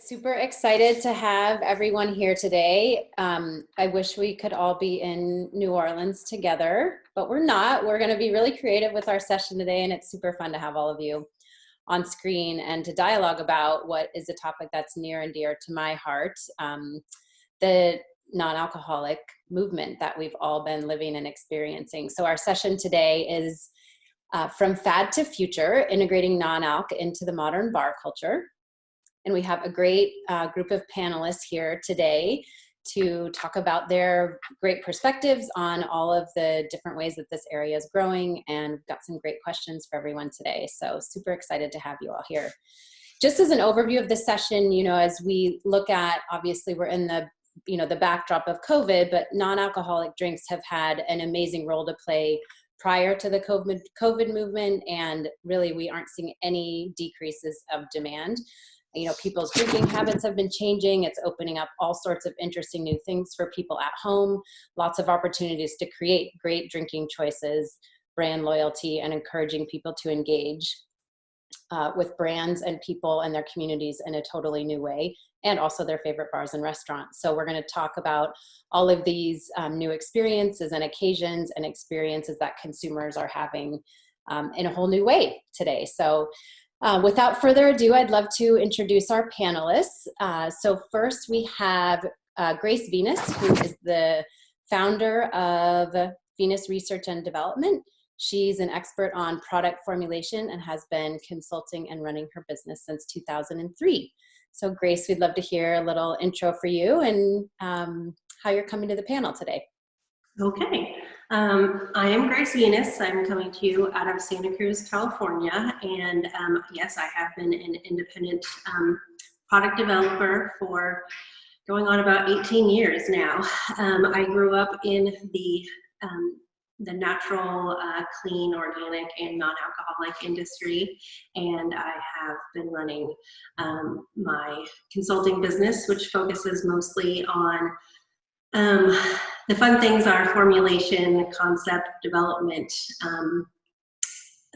Super excited to have everyone here today. I wish we could all be in New Orleans together, but we're not. We're going to be really creative with our session today, and it's super fun to have all of you on screen and to dialogue about what is a topic that's near and dear to my heart, the non-alcoholic movement that we've all been living and experiencing. So our session today is From Fad to Future, Integrating Non-Alc into the Modern Bar Culture. And we have a great group of panelists here today to talk about their great perspectives on all of the different ways that this area is growing. And we've got some great questions for everyone today. So super excited to have you all here. Just as an overview of this session, as we look at, obviously we're in the, the backdrop of COVID, but non-alcoholic drinks have had an amazing role to play prior to the COVID movement. And really, we aren't seeing any decreases of demand. People's drinking habits have been changing. It's opening up all sorts of interesting new things for people at home, lots of opportunities to create great drinking choices, brand loyalty, and encouraging people to engage with brands and people and their communities in a totally new way, and also their favorite bars and restaurants. So we're going to talk about all of these new experiences and occasions and experiences that consumers are having in a whole new way today. So without further ado, I'd love to introduce our panelists. So first we have Grace Venus, who is the founder of Venus Research and Development. She's an expert on product formulation and has been consulting and running her business since 2003. So Grace, we'd love to hear a little intro for you and how you're coming to the panel today. Okay. I am Grace Venus. I'm coming to you out of Santa Cruz, California. And yes, I have been an independent product developer for going on about 18 years now. I grew up in the natural, clean, organic, and non-alcoholic industry. And I have been running my consulting business, which focuses mostly on the fun things are formulation, concept development.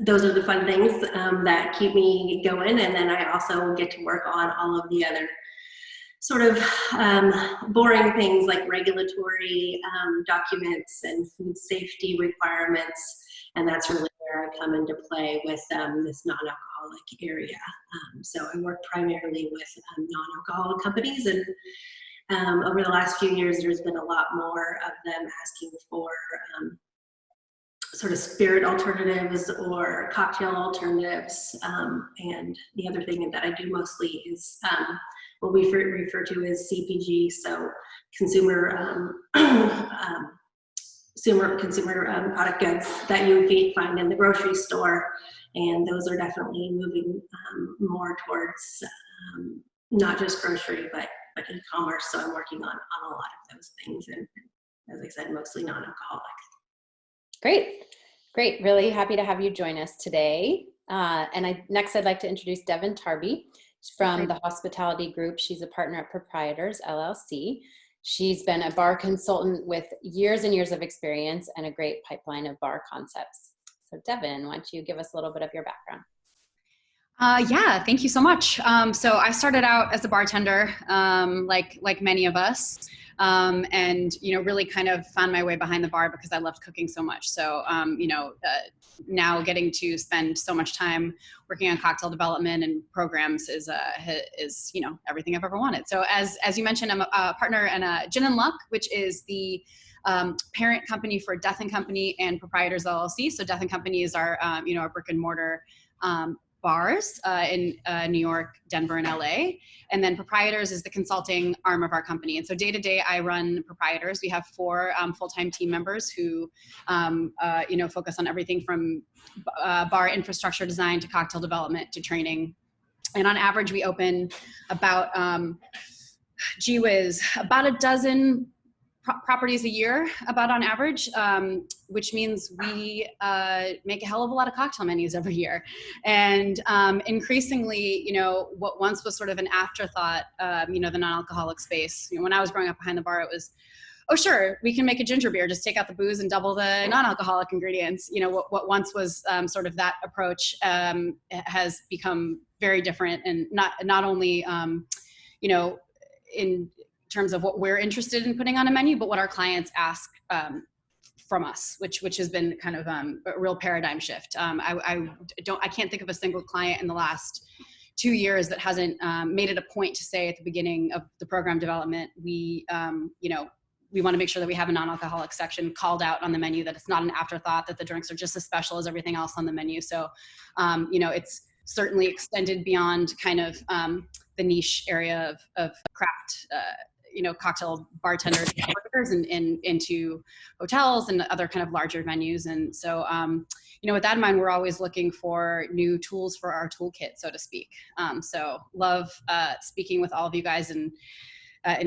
Those are the fun things that keep me going. And then I also get to work on all of the other sort of boring things like regulatory documents and food safety requirements. And that's really where I come into play with this non-alcoholic area. So I work primarily with non-alcoholic companies, and over the last few years, there's been a lot more of them asking for sort of spirit alternatives or cocktail alternatives. And the other thing that I do mostly is what we refer to as CPG, so consumer product goods that you find in the grocery store. And those are definitely moving more towards not just grocery, but e-commerce. So I'm working on a lot of those things, and as I said, mostly non-alcoholic. Great. Really happy to have you join us today. Next I'd like to introduce Devon Tarby from the hospitality group. She's a partner at Proprietors, LLC. She's been a bar consultant with years and years of experience and a great pipeline of bar concepts. So Devon, why don't you give us a little bit of your background? Yeah, thank you so much. So I started out as a bartender, like many of us, and really kind of found my way behind the bar because I loved cooking so much. So now getting to spend so much time working on cocktail development and programs is everything I've ever wanted. So as you mentioned, I'm a partner in Gin and Luck, which is the parent company for Death and Company and Proprietors LLC. So Death and Company is our our brick and mortar bars in New York, Denver, and LA. And then Proprietors is the consulting arm of our company. And so day to day, I run Proprietors. We have 4 full-time team members who, focus on everything from bar infrastructure design to cocktail development to training. And on average, we open about, about a dozen properties a year, about on average, which means we make a hell of a lot of cocktail menus every year. And increasingly, what once was sort of an afterthought, the non-alcoholic space. When I was growing up behind the bar, it was, oh, sure, we can make a ginger beer, just take out the booze and double the non-alcoholic ingredients. What once was sort of that approach has become very different, and not only in terms of what we're interested in putting on a menu, but what our clients ask from us, which has been kind of a real paradigm shift. I can't think of a single client in the last 2 years that hasn't made it a point to say at the beginning of the program development, we want to make sure that we have a non-alcoholic section called out on the menu, that it's not an afterthought, that the drinks are just as special as everything else on the menu. So, it's certainly extended beyond kind of the niche area of craft, cocktail bartenders and into hotels and other kind of larger venues. And so, with that in mind, we're always looking for new tools for our toolkit, so to speak. So love speaking with all of you guys and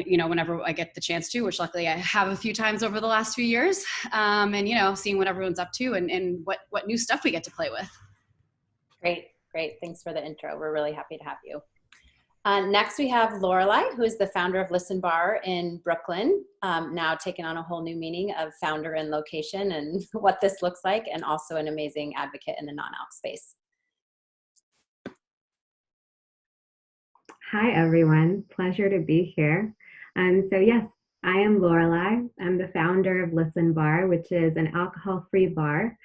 whenever I get the chance to, which luckily I have a few times over the last few years, and seeing what everyone's up to and what new stuff we get to play with. Great. Thanks for the intro. We're really happy to have you. Next, we have Lorelei, who is the founder of Listen Bar in Brooklyn, now taking on a whole new meaning of founder and location and what this looks like, and also an amazing advocate in the non-alc space. Hi, everyone. Pleasure to be here. So yes, I am Lorelei. I'm the founder of Listen Bar, which is an alcohol-free bar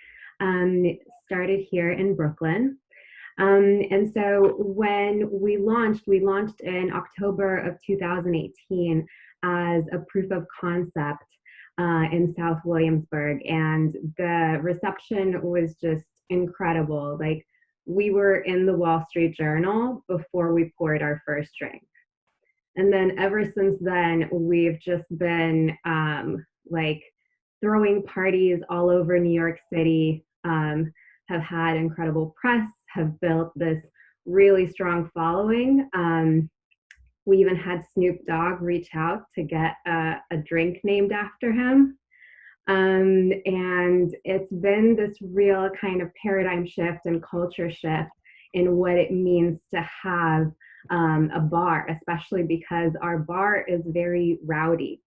started here in Brooklyn. And so when we launched in October of 2018 as a proof of concept in South Williamsburg. And the reception was just incredible. Like, we were in the Wall Street Journal before we poured our first drink. And then ever since then, we've just been throwing parties all over New York City, have had incredible press, have built this really strong following. We even had Snoop Dogg reach out to get a drink named after him. And it's been this real kind of paradigm shift and culture shift in what it means to have a bar, especially because our bar is very rowdy.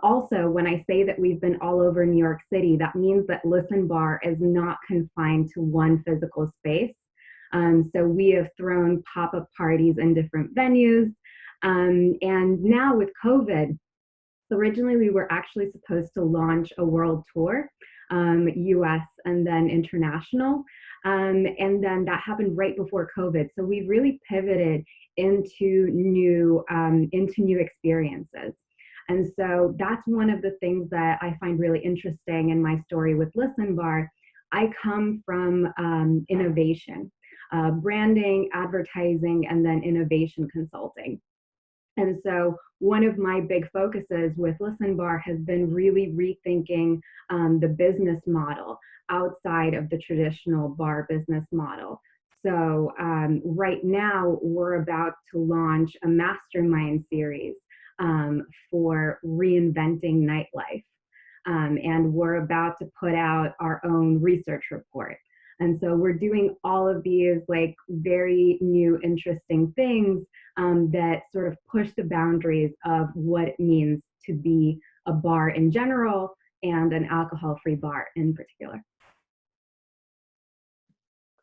Also, when I say that we've been all over New York City, that means that Listen Bar is not confined to one physical space. So we have thrown pop-up parties in different venues. And now with COVID, originally we were actually supposed to launch a world tour, US and then international. And then that happened right before COVID. So we really pivoted into new experiences. And so that's one of the things that I find really interesting in my story with Listen Bar. I come from innovation, branding, advertising, and then innovation consulting. And so one of my big focuses with Listen Bar has been really rethinking the business model outside of the traditional bar business model. So right now we're about to launch a mastermind series for reinventing nightlife. And we're about to put out our own research report. And so we're doing all of these very new, interesting things that sort of push the boundaries of what it means to be a bar in general and an alcohol-free bar in particular.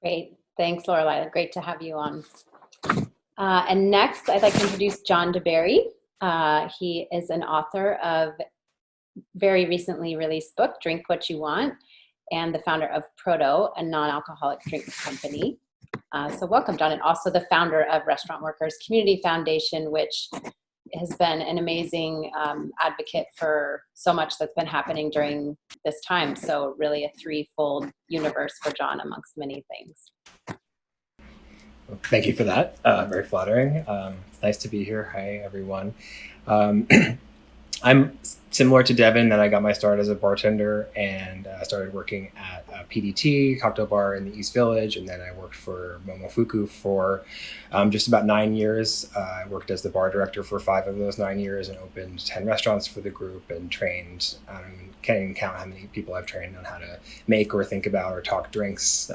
Great. Thanks, Lorelei. Great to have you on. And next, I'd like to introduce John deBary. He is an author of very recently released book, Drink What You Want, and the founder of Proto, a non-alcoholic drinks company. So welcome, John, and also the founder of Restaurant Workers Community Foundation, which has been an amazing advocate for so much that's been happening during this time. So really a threefold universe for John amongst many things. Well, thank you for that. Very flattering. It's nice to be here. Hi, everyone. I'm similar to Devon, that I got my start as a bartender and started working at a PDT, cocktail bar in the East Village, and then I worked for Momofuku for just about 9 years. I worked as the bar director for 5 of those 9 years and opened 10 restaurants for the group and trained, can't even count how many people I've trained on how to make or think about or talk drinks.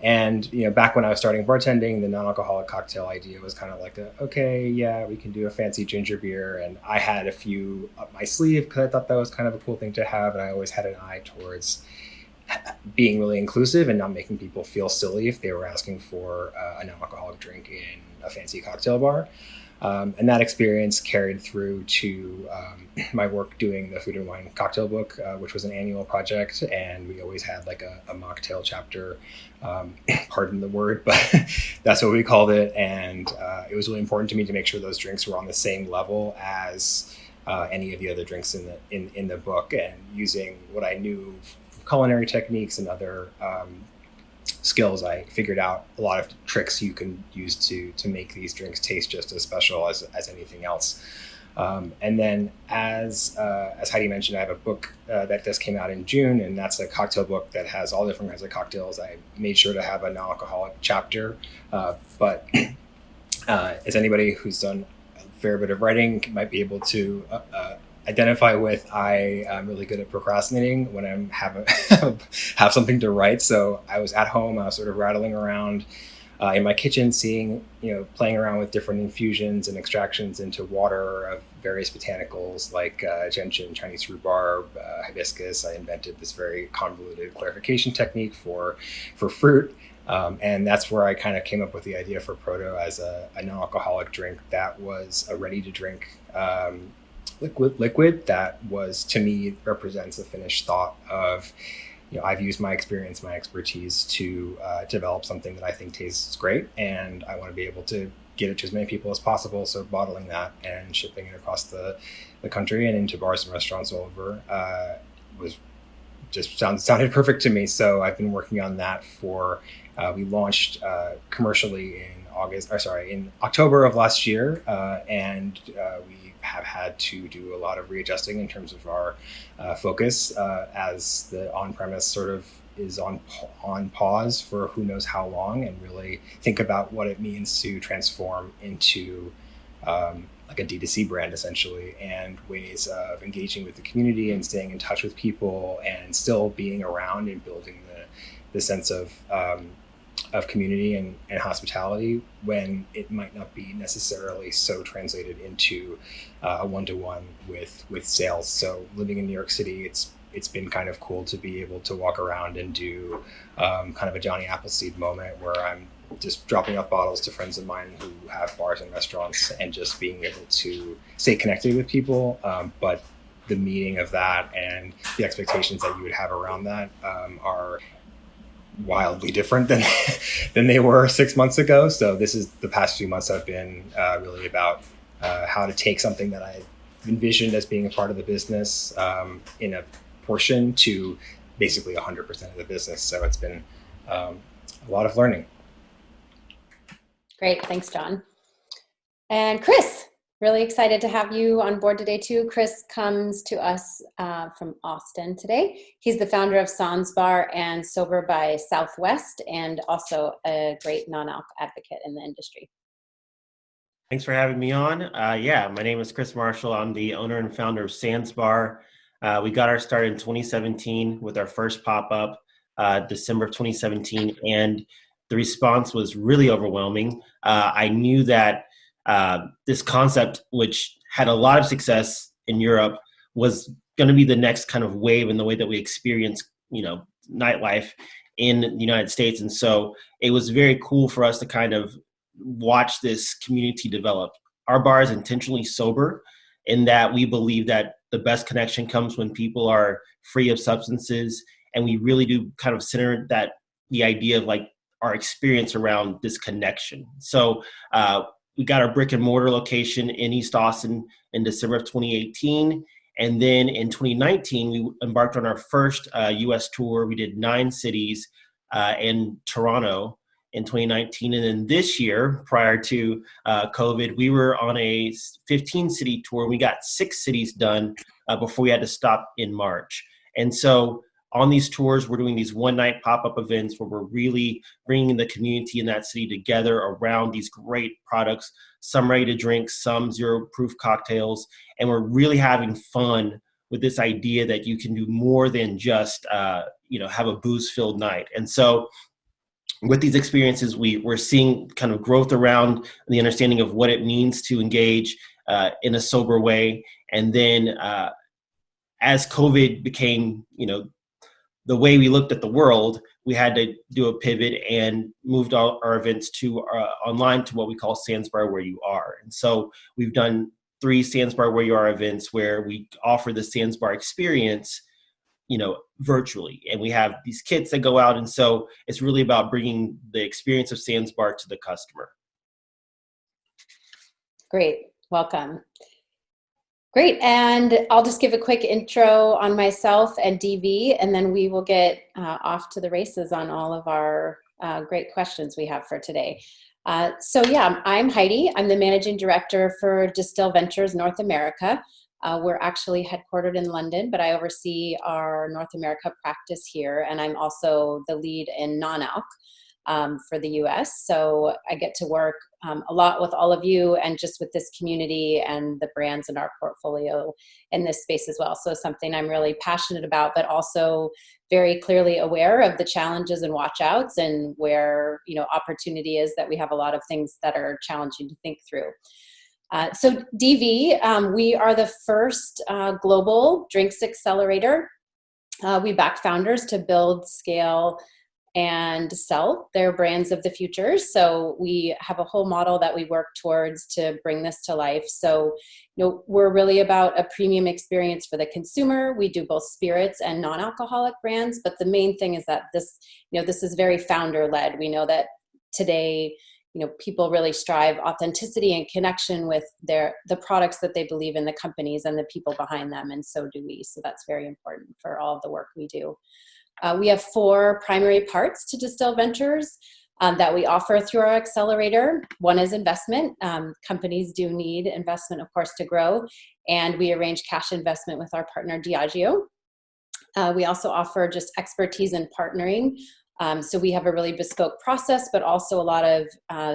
And back when I was starting bartending, the non-alcoholic cocktail idea was kind of like, okay, yeah, we can do a fancy ginger beer. And I had a few up my sleeve because I thought that was kind of a cool thing to have. And I always had an eye towards being really inclusive and not making people feel silly if they were asking for a non-alcoholic drink in a fancy cocktail bar. And that experience carried through to my work doing the Food and Wine Cocktail Book, which was an annual project. And we always had like a mocktail chapter, pardon the word, but that's what we called it. And it was really important to me to make sure those drinks were on the same level as any of the other drinks in the book, and using what I knew from culinary techniques and other skills, I figured out a lot of tricks you can use to make these drinks taste just as special as anything else. And then as Heidi mentioned, I have a book that just came out in June, and that's a cocktail book that has all different kinds of cocktails. I made sure to have a non-alcoholic chapter, but as anybody who's done a fair bit of writing might be able to identify with, I am really good at procrastinating when I have something to write. So I was at home, I was sort of rattling around in my kitchen, playing around with different infusions and extractions into water of various botanicals like gentian, Chinese rhubarb, hibiscus. I invented this very convoluted clarification technique for fruit. And that's where I kind of came up with the idea for Proto as a non-alcoholic drink that was a ready-to-drink liquid that was, to me, represents a finished thought of, I've used my experience, my expertise to develop something that I think tastes great, and I want to be able to get it to as many people as possible. So bottling that and shipping it across the country and into bars and restaurants all over was just sounded perfect to me. So I've been working on that for. We launched commercially in October of last year, and we have had to do a lot of readjusting in terms of our focus as the on-premise sort of is on pause for who knows how long, and really think about what it means to transform into like a D2C brand essentially, and ways of engaging with the community and staying in touch with people and still being around and building the sense of community and hospitality when it might not be necessarily so translated into a one-to-one with sales. So living in New York City, it's been kind of cool to be able to walk around and do kind of a Johnny Appleseed moment where I'm just dropping off bottles to friends of mine who have bars and restaurants, and just being able to stay connected with people. But the meaning of that and the expectations that you would have around that are wildly different than they were 6 months ago. So the past few months have been really about how to take something that I envisioned as being a part of the business in a portion to basically 100% of the business. So it's been a lot of learning. Great, thanks, John. And Chris, really excited to have you on board today too. Chris comes to us from Austin today. He's the founder of Sans Bar and Sober by Southwest, and also a great non-alc advocate in the industry. Thanks for having me on. My name is Chris Marshall. I'm the owner and founder of Sans Bar. We got our start in 2017 with our first pop-up, December of 2017, and the response was really overwhelming. I knew that this concept, which had a lot of success in Europe, was going to be the next kind of wave in the way that we experience, nightlife in the United States. And so it was very cool for us to kind of watch this community develop. Our bar is intentionally sober in that we believe that the best connection comes when people are free of substances. And we really do kind of center the idea of like our experience around this connection. So, we got our brick and mortar location in East Austin in December of 2018. And then in 2019, we embarked on our first US tour. We did 9 cities in Toronto in 2019. And then this year, prior to COVID, we were on a 15-city tour. We got 6 cities done before we had to stop in March. And so on these tours, we're doing these one-night pop-up events where we're really bringing the community in that city together around these great products, some ready to drink, some zero-proof cocktails, and we're really having fun with this idea that you can do more than just, have a booze-filled night. And so with these experiences, we're seeing kind of growth around the understanding of what it means to engage in a sober way. And then as COVID became, the way we looked at the world, we had to do a pivot and moved all our events to online to what we call Sandsbar Where You Are. And so we've done 3 Sandsbar Where You Are events where we offer the Sandsbar experience, virtually. And we have these kits that go out. And so it's really about bringing the experience of Sandsbar to the customer. Great, welcome. Great, and I'll just give a quick intro on myself and DV, and then we will get off to the races on all of our great questions we have for today. So yeah, I'm Heidi. I'm the Managing Director for Distill Ventures North America. We're actually headquartered in London, but I oversee our North America practice here, and I'm also the lead in Non-Alc for the US. So I get to work a lot with all of you and just with this community and the brands in our portfolio in this space as well. So something I'm really passionate about, but also very clearly aware of the challenges and watch outs and where, opportunity is that we have a lot of things that are challenging to think through. So DV, we are the first global drinks accelerator. We back founders to build, scale, and sell their brands of the future. So we have a whole model that we work towards to bring this to life. So, we're really about a premium experience for the consumer. We do both spirits and non-alcoholic brands, but the main thing is that this is very founder-led. We know that today, people really strive authenticity and connection with the products that they believe in, the companies and the people behind them, and so do we. So that's very important for all of the work we do. We have 4 primary parts to Distill Ventures that we offer through our accelerator. One is investment. Companies do need investment, of course, to grow, and we arrange cash investment with our partner Diageo. We also offer just expertise in partnering. So we have a really bespoke process, but also a lot of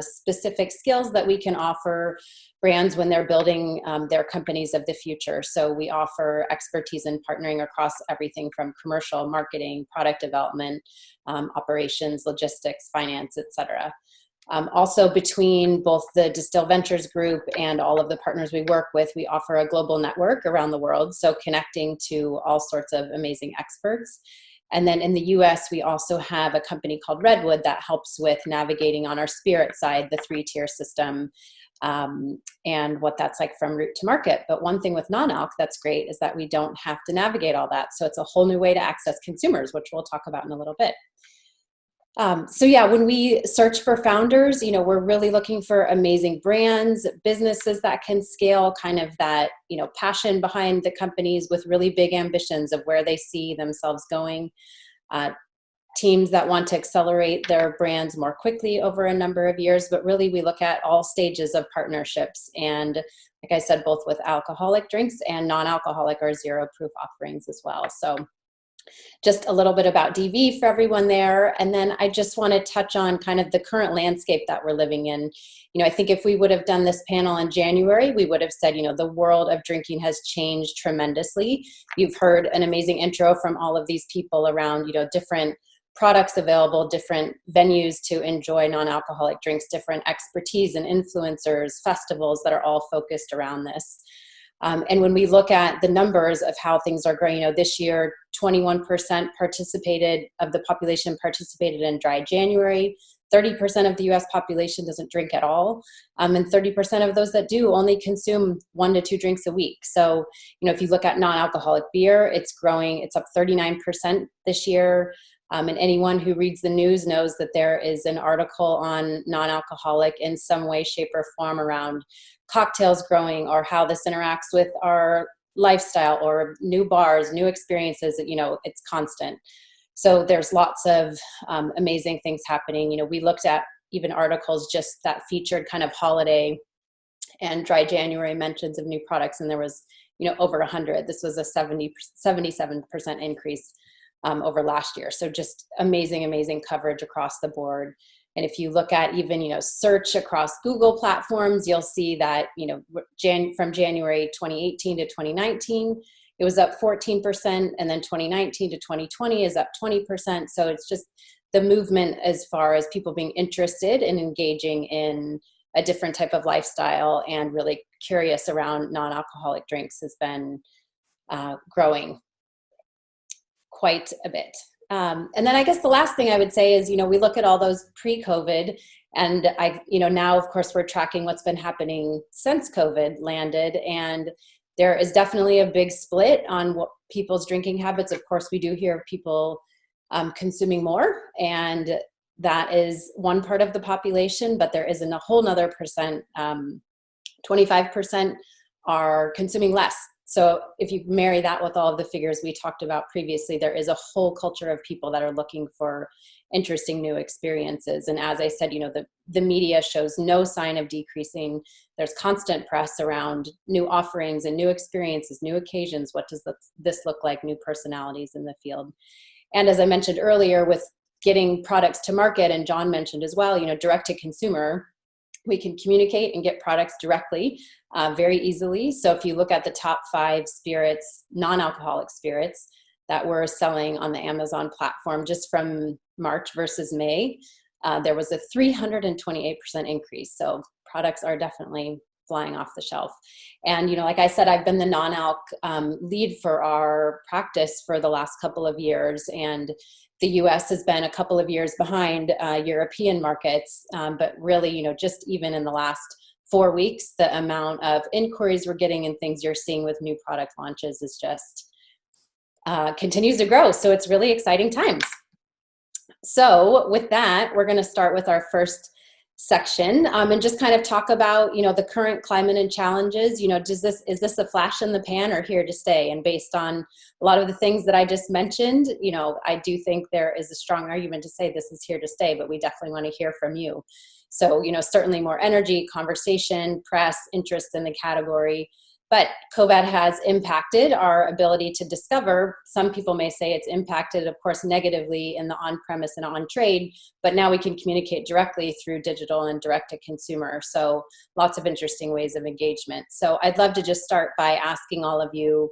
specific skills that we can offer brands when they're building their companies of the future. So we offer expertise in partnering across everything from commercial, marketing, product development, operations, logistics, finance, etc. Also, between both the Distill Ventures group and all of the partners we work with, we offer a global network around the world, so connecting to all sorts of amazing experts. And then in the US, we also have a company called Redwood that helps with navigating on our spirit side, the 3-tier system, and what that's like from route to market. But one thing with non-alc that's great is that we don't have to navigate all that. So it's a whole new way to access consumers, which we'll talk about in a little bit. So yeah, when we search for founders, we're really looking for amazing brands, businesses that can scale, kind of that, passion behind the companies with really big ambitions of where they see themselves going. Teams that want to accelerate their brands more quickly over a number of years, but really we look at all stages of partnerships. And like I said, both with alcoholic drinks and non-alcoholic or zero proof offerings as well. So just a little bit about DV for everyone there. And then I just want to touch on kind of the current landscape that we're living in. I think if we would have done this panel in January, we would have said, the world of drinking has changed tremendously. You've heard an amazing intro from all of these people around, different products available, different venues to enjoy non-alcoholic drinks, different expertise and influencers, festivals that are all focused around this. And when we look at the numbers of how things are growing, this year, 21% of the population participated in Dry January. 30% of the US population doesn't drink at all. And 30% of those that do only consume 1 to 2 drinks a week. So, if you look at non-alcoholic beer, it's growing. It's up 39% this year. And anyone who reads the news knows that there is an article on non-alcoholic in some way, shape, or form around cocktails growing or how this interacts with our lifestyle or new bars, new experiences. It's constant. So there's lots of amazing things happening. We looked at even articles just that featured kind of holiday and Dry January mentions of new products, and there was over 100. This was a 77% increase over last year. So just amazing coverage across the board. And if you look at even, search across Google platforms, you'll see that, from January 2018 to 2019, it was up 14%. And then 2019 to 2020 is up 20%. So it's just the movement as far as people being interested in engaging in a different type of lifestyle and really curious around non-alcoholic drinks has been growing quite a bit. And then I guess the last thing I would say is, we look at all those pre-COVID, and now of course we're tracking what's been happening since COVID landed, and there is definitely a big split on what people's drinking habits. Of course, we do hear of people consuming more, and that is one part of the population, but there isn't a whole nother percent, 25% are consuming less. So if you marry that with all of the figures we talked about previously, there is a whole culture of people that are looking for interesting new experiences. And as I said, the media shows no sign of decreasing. There's constant press around new offerings and new experiences, new occasions. What does this look like? New personalities in the field. And as I mentioned earlier, with getting products to market, and John mentioned as well, direct to consumer, we can communicate and get products directly very easily. So if you look at the top 5 spirits, non-alcoholic spirits that we're selling on the Amazon platform just from March versus May, there was a 328% increase. So products are definitely flying off the shelf. And, like I said, I've been the non-alc lead for our practice for the last couple of years. And the US has been a couple of years behind European markets. But really, just even in the last 4 weeks, the amount of inquiries we're getting and things you're seeing with new product launches is just continues to grow. So it's really exciting times. So with that, we're going to start with our first section and just kind of talk about, the current climate and challenges. Is this a flash in the pan or here to stay? And based on a lot of the things that I just mentioned, I do think there is a strong argument to say this is here to stay, but we definitely want to hear from you. So, certainly more energy, conversation, press, interest in the category. But COVID has impacted our ability to discover. Some people may say it's impacted, of course, negatively in the on-premise and on-trade, but now we can communicate directly through digital and direct-to-consumer. So lots of interesting ways of engagement. So I'd love to just start by asking all of you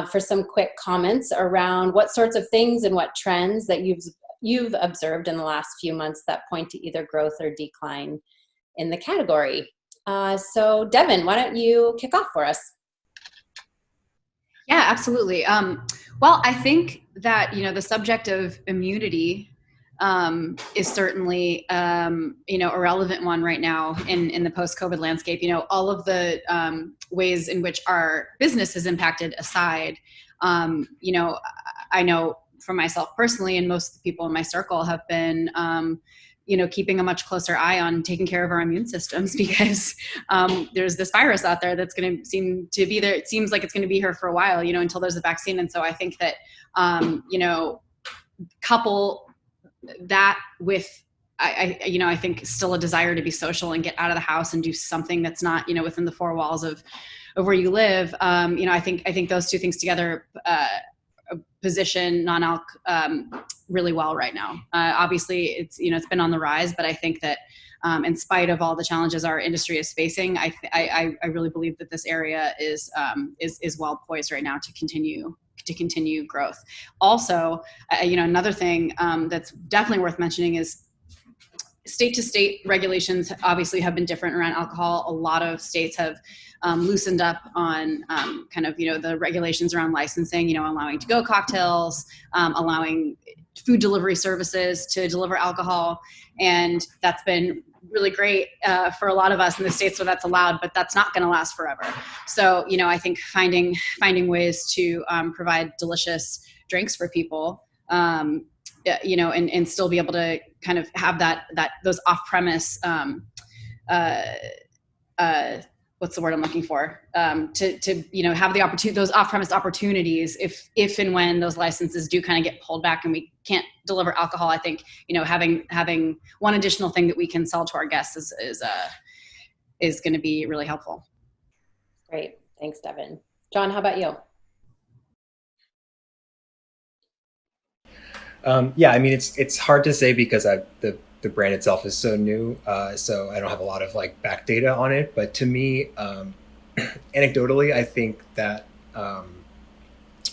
for some quick comments around what sorts of things and what trends that you've observed in the last few months that point to either growth or decline in the category. So Devon, why don't you kick off for us? Yeah, absolutely. Well, I think that, the subject of immunity is certainly, a relevant one right now in the post-COVID landscape. All of the ways in which our business is impacted aside, I know for myself personally, and most of the people in my circle have been, keeping a much closer eye on taking care of our immune systems because there's this virus out there that's going to seem to be there. It seems like it's going to be here for a while, until there's a vaccine. And so I think that, couple that with, I think still a desire to be social and get out of the house and do something that's not, within the 4 walls of where you live. I think those two things together, position non-alc really well right now. Obviously, it's been on the rise, but I think that in spite of all the challenges our industry is facing, I really believe that this area is well poised right now to continue growth. Also, another thing that's definitely worth mentioning is state to state regulations obviously have been different around alcohol. A lot of states have loosened up on the regulations around licensing, allowing to-go cocktails, allowing food delivery services to deliver alcohol. And that's been really great for a lot of us in the states where that's allowed, but that's not going to last forever. So, I think finding ways to provide delicious drinks for people, and still be able to kind of have those off-premise, what's the word I'm looking for? To have the opportunity, those off-premise opportunities, if and when those licenses do kind of get pulled back and we can't deliver alcohol, I think having one additional thing that we can sell to our guests is going to be really helpful. Great, thanks, Devon. John, how about you? It's hard to say because the brand itself is so new, so I don't have a lot of back data on it. But to me, anecdotally, I think that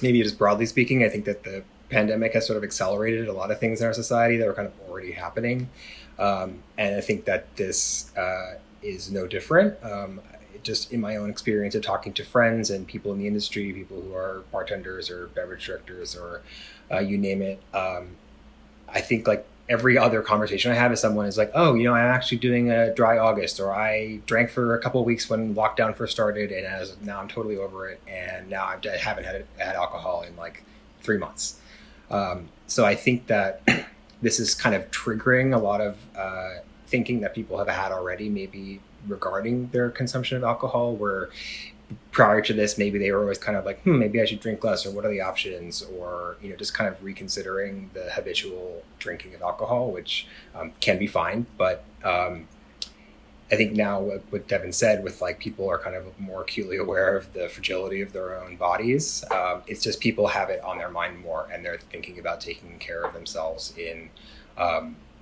maybe just broadly speaking, I think that the pandemic has sort of accelerated a lot of things in our society that were kind of already happening, and I think that this is no different. Just in my own experience of talking to friends and people in the industry, people who are bartenders or beverage directors or you name it, I think like every other conversation I have with someone is like, oh, you know, I'm actually doing a dry August, or I drank for a couple of weeks when lockdown first started, and now I'm totally over it, and now I haven't had alcohol in like 3 months. So I think that this is kind of triggering a lot of thinking that people have had already, maybe regarding their consumption of alcohol, where prior to this, maybe they were always kind of like, maybe I should drink less, or what are the options, or, you know, just kind of reconsidering the habitual drinking of alcohol, which can be fine. But I think now what Devon said, with like people are kind of more acutely aware of the fragility of their own bodies. It's just people have it on their mind more, and they're thinking about taking care of themselves in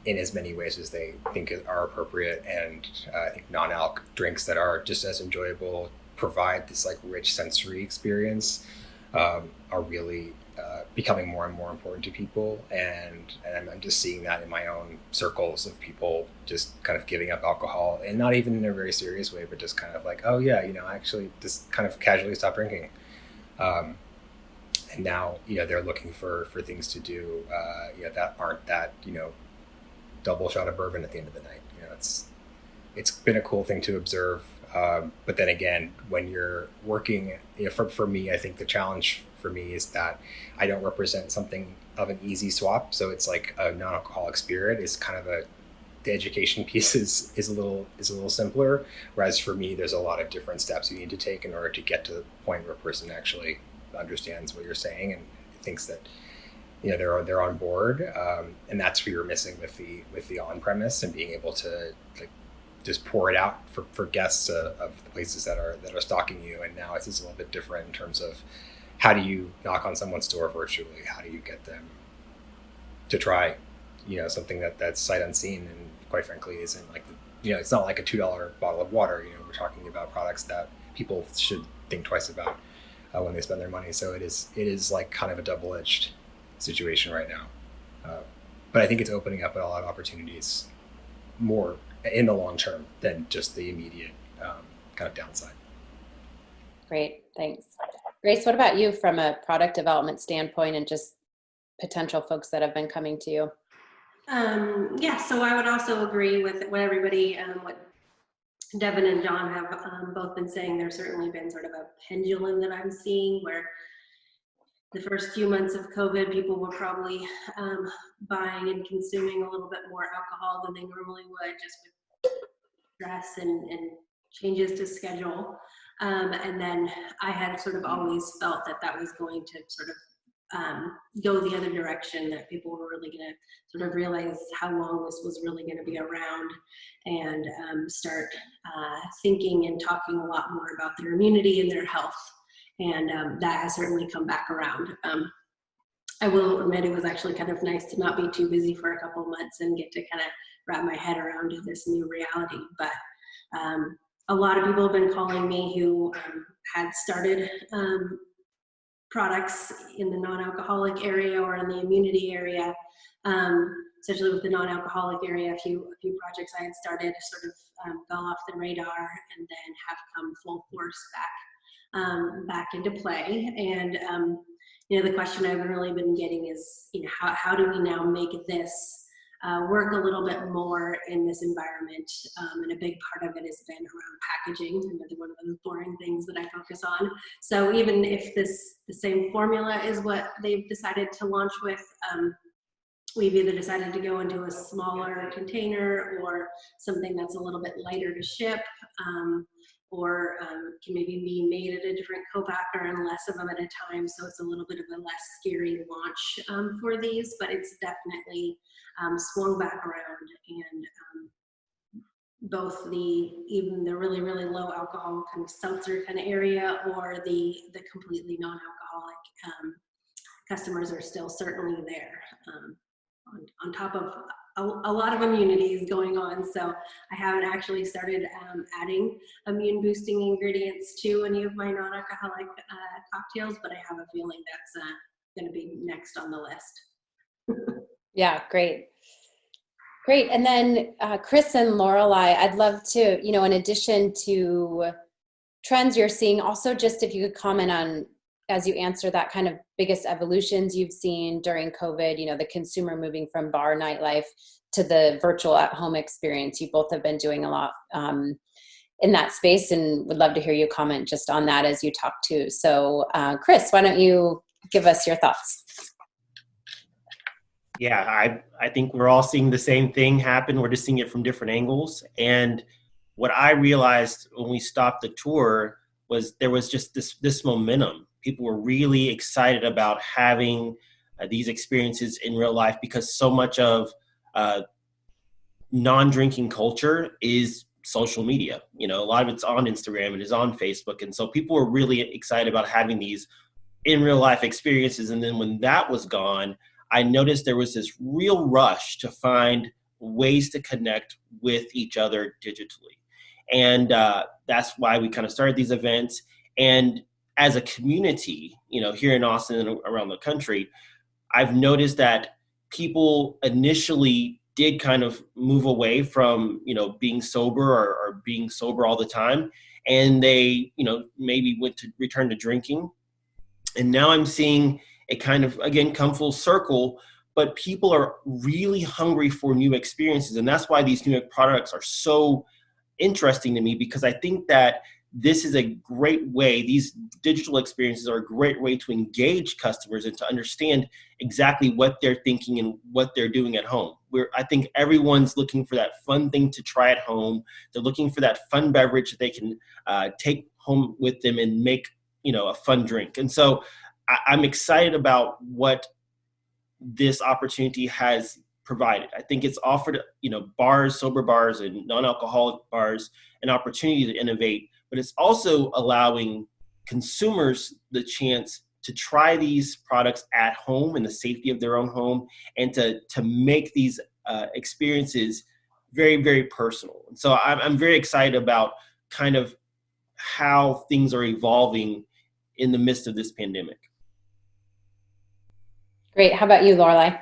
as many ways as they think are appropriate. And I think non-alc drinks that are just as enjoyable, provide this like rich sensory experience, are really becoming more and more important to people. And I'm just seeing that in my own circles of people just kind of giving up alcohol, and not even in a very serious way, but just kind of like, oh yeah, you know, I actually just kind of casually stopped drinking. And now, you know, they're looking for things to do, you know, that aren't that, you know, double shot of bourbon at the end of the night. You know, it's been a cool thing to observe. But then again, when you're working, you know, for me, I think the challenge for me is that I don't represent something of an easy swap. So it's like a non-alcoholic spirit is kind of the education piece is a little simpler. Whereas for me, there's a lot of different steps you need to take in order to get to the point where a person actually understands what you're saying and thinks that, you know, they're on board. And that's where you're missing with the on-premise, and being able to like just pour it out for guests of the places that are stalking you. And now it's just a little bit different in terms of how do you knock on someone's door virtually? How do you get them to try, you know, something that's sight unseen, and quite frankly isn't like, you know, it's not like a $2 bottle of water. You know, we're talking about products that people should think twice about when they spend their money. So it is like kind of a double-edged situation right now. But I think it's opening up a lot of opportunities more in the long term than just the immediate kind of downside. Great, thanks. Grace, what about you from a product development standpoint, and just potential folks that have been coming to you? Yeah, so I would also agree with what everybody, what Devon and John have both been saying. There's certainly been sort of a pendulum that I'm seeing, where the first few months of COVID, people were probably buying and consuming a little bit more alcohol than they normally would, just with stress and changes to schedule. And then I had sort of always felt that was going to sort of go the other direction, that people were really going to sort of realize how long this was really going to be around, and start thinking and talking a lot more about their immunity and their health. And that has certainly come back around. I will admit, it was actually kind of nice to not be too busy for a couple of months and get to kind of wrap my head around this new reality. But a lot of people have been calling me who had started products in the non-alcoholic area or in the immunity area, especially with the non-alcoholic area. A few projects I had started sort of fell off the radar, and then have come full force back into play. And you know, the question I've really been getting is, you know, how do we now make this work a little bit more in this environment? And a big part of it has been around packaging, another one of those boring things that I focus on. So even if the same formula is what they've decided to launch with, we've either decided to go into a smaller container, or something that's a little bit lighter to ship, or can maybe be made at a different co-packer and less of them at a time. So it's a little bit of a less scary launch for these, but it's definitely swung back around. And both even the really, really low alcohol kind of seltzer kind of area, or the completely non-alcoholic customers are still certainly there, on top of a lot of immunities going on. So I haven't actually started adding immune boosting ingredients to any of my non-alcoholic cocktails, but I have a feeling that's going to be next on the list. Yeah, great. Great. And then Chris and Lorelei, I'd love to, you know, in addition to trends you're seeing, also just if you could comment on as you answer that, kind of biggest evolutions you've seen during COVID, you know, the consumer moving from bar nightlife to the virtual at-home experience. You both have been doing a lot in that space, and would love to hear you comment just on that as you talk too. So Chris, why don't you give us your thoughts? Yeah, I think we're all seeing the same thing happen. We're just seeing it from different angles. And what I realized when we stopped the tour was there was just this momentum. People were really excited about having these experiences in real life, because so much of non-drinking culture is social media. You know, a lot of it's on Instagram, it is on Facebook. And so people were really excited about having these in real life experiences. And then when that was gone, I noticed there was this real rush to find ways to connect with each other digitally. And that's why we kind of started these events. And as a community, you know, here in Austin and around the country, I've noticed that people initially did kind of move away from, you know, being sober or being sober all the time. And they, you know, maybe return to drinking. And now I'm seeing it kind of, again, come full circle, but people are really hungry for new experiences. And that's why these new products are so interesting to me, because I think that this is a great way, these digital experiences are a great way to engage customers and to understand exactly what they're thinking and what they're doing at home. I think everyone's looking for that fun thing to try at home. They're looking for that fun beverage that they can take home with them and make, you know, a fun drink. And so I'm excited about what this opportunity has provided. I think it's offered, you know, bars, sober bars and non-alcoholic bars an opportunity to innovate, but it's also allowing consumers the chance to try these products at home in the safety of their own home, and to make these experiences very, very personal. And so I'm very excited about kind of how things are evolving in the midst of this pandemic. Great. How about you, Lorelei?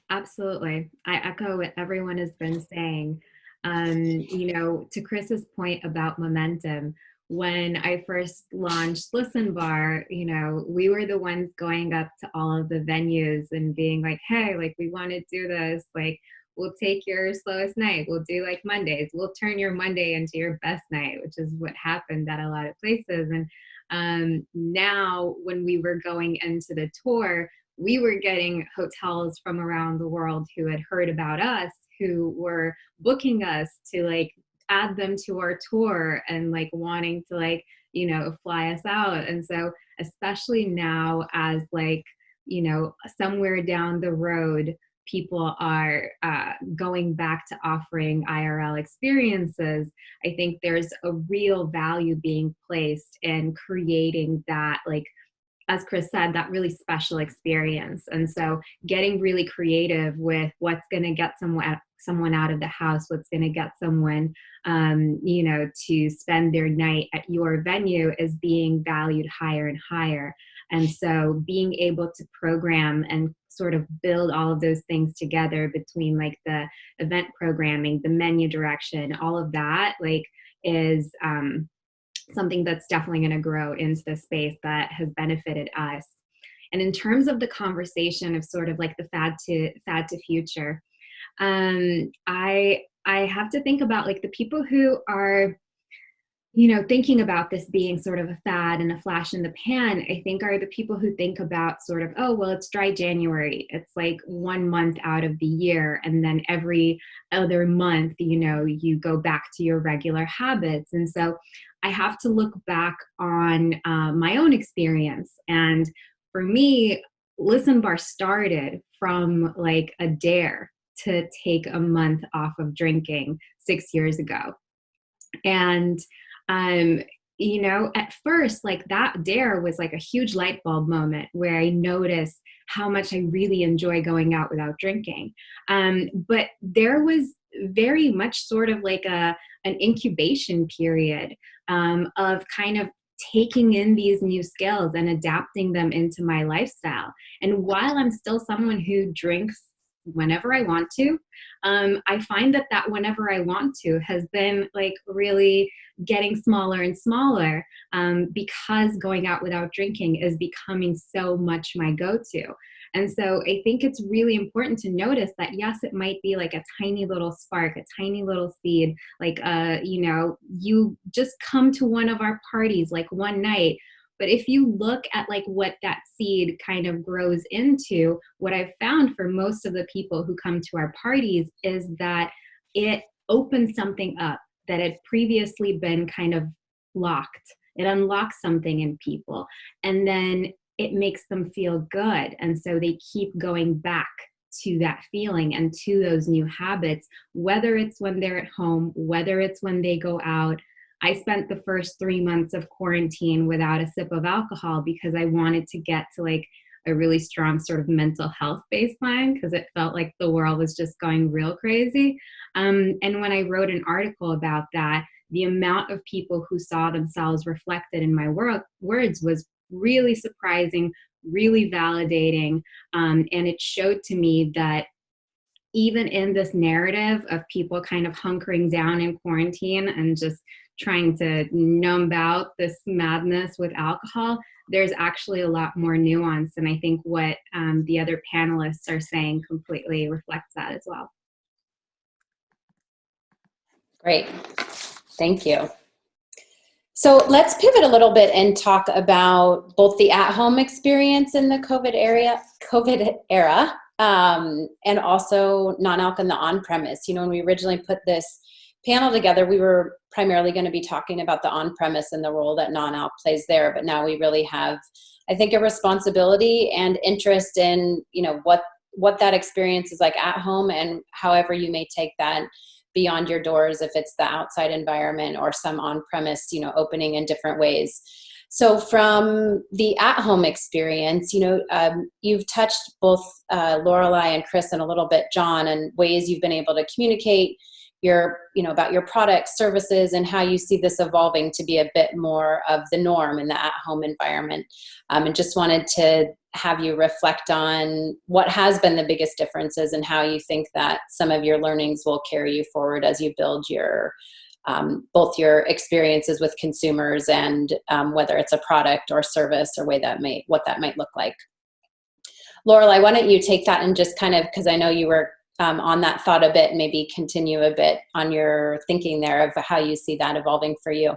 Absolutely. I echo what everyone has been saying. You know, to Chris's point about momentum, when I first launched Listen Bar, you know, we were the ones going up to all of the venues and being like, hey, like, we want to do this. Like, we'll take your slowest night. We'll do like Mondays. We'll turn your Monday into your best night, which is what happened at a lot of places. And now when we were going into the tour, we were getting hotels from around the world who had heard about us, who were booking us to like add them to our tour and like wanting to like, you know, fly us out. And so especially now as like, you know, somewhere down the road, people are going back to offering IRL experiences, I think there's a real value being placed in creating that, like, as Chris said, that really special experience. And so getting really creative with what's going to get someone out of the house, what's going to get someone, you know, to spend their night at your venue is being valued higher and higher. And so being able to program and sort of build all of those things together between like the event programming, the menu direction, all of that, like, is something that's definitely going to grow into the space that has benefited us. And in terms of the conversation of sort of like the fad to future, I have to think about like the people who are, you know, thinking about this being sort of a fad and a flash in the pan, I think are the people who think about sort of, oh, well, it's dry January. It's like 1 month out of the year. And then every other month, you know, you go back to your regular habits. And so I have to look back on my own experience. And for me, Listen Bar started from like a dare to take a month off of drinking 6 years ago. And you know, at first, like that dare was like a huge light bulb moment where I noticed how much I really enjoy going out without drinking. But there was very much sort of like an incubation period of kind of taking in these new skills and adapting them into my lifestyle. And while I'm still someone who drinks whenever I want to. I find that whenever I want to has been like really getting smaller and smaller, because going out without drinking is becoming so much my go-to. And so I think it's really important to notice that, yes, it might be like a tiny little spark, a tiny little seed, like, you know, you just come to one of our parties like one night. But if you look at like what that seed kind of grows into, what I've found for most of the people who come to our parties is that it opens something up that had previously been kind of locked. It unlocks something in people. And then it makes them feel good. And so they keep going back to that feeling and to those new habits, whether it's when they're at home, whether it's when they go out. I spent the first 3 months of quarantine without a sip of alcohol because I wanted to get to like a really strong sort of mental health baseline, because it felt like the world was just going real crazy. And when I wrote an article about that, the amount of people who saw themselves reflected in my words was really surprising, really validating. And it showed to me that even in this narrative of people kind of hunkering down in quarantine and just trying to numb out this madness with alcohol, there's actually a lot more nuance. And I think what the other panelists are saying completely reflects that as well. Great. Thank you. So let's pivot a little bit and talk about both the at-home experience in the COVID era, and also non-alc and the on-premise. You know, when we originally put this panel together, we were primarily going to be talking about the on-premise and the role that non-alc plays there. But now we really have, I think, a responsibility and interest in, you know, what that experience is like at home, and however you may take that beyond your doors, if it's the outside environment or some on-premise, you know, opening in different ways. So from the at-home experience, you know, you've touched both Lorelei and Chris and a little bit John, and ways you've been able to communicate about your products, services, and how you see this evolving to be a bit more of the norm in the at-home environment. And just wanted to have you reflect on what has been the biggest differences and how you think that some of your learnings will carry you forward as you build your both your experiences with consumers and whether it's a product or service or what that might look like. Lorelei, why don't you take that and just kind of, because I know you were on that thought a bit, maybe continue a bit on your thinking there of how you see that evolving for you.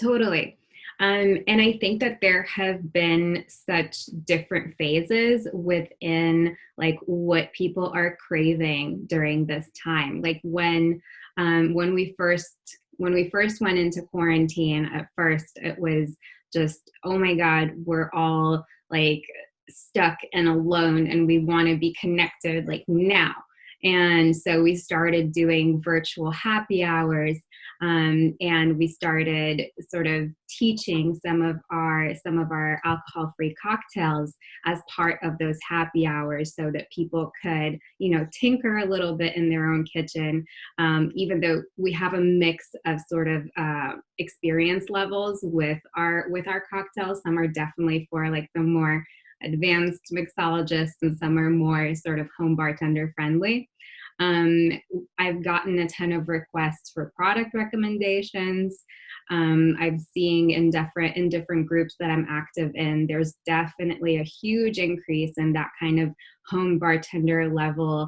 Totally. And I think that there have been such different phases within like what people are craving during this time. Like when we first went into quarantine, at first it was just, oh my God, we're all like stuck and alone and we want to be connected like now. And so we started doing virtual happy hours, and we started sort of teaching some of our alcohol-free cocktails as part of those happy hours, so that people could, you know, tinker a little bit in their own kitchen. Even though we have a mix of sort of experience levels with our cocktails, some are definitely for like the more advanced mixologists and some are more sort of home bartender friendly. I've gotten a ton of requests for product recommendations. I'm seeing in different groups that I'm active in, there's definitely a huge increase in that kind of home bartender level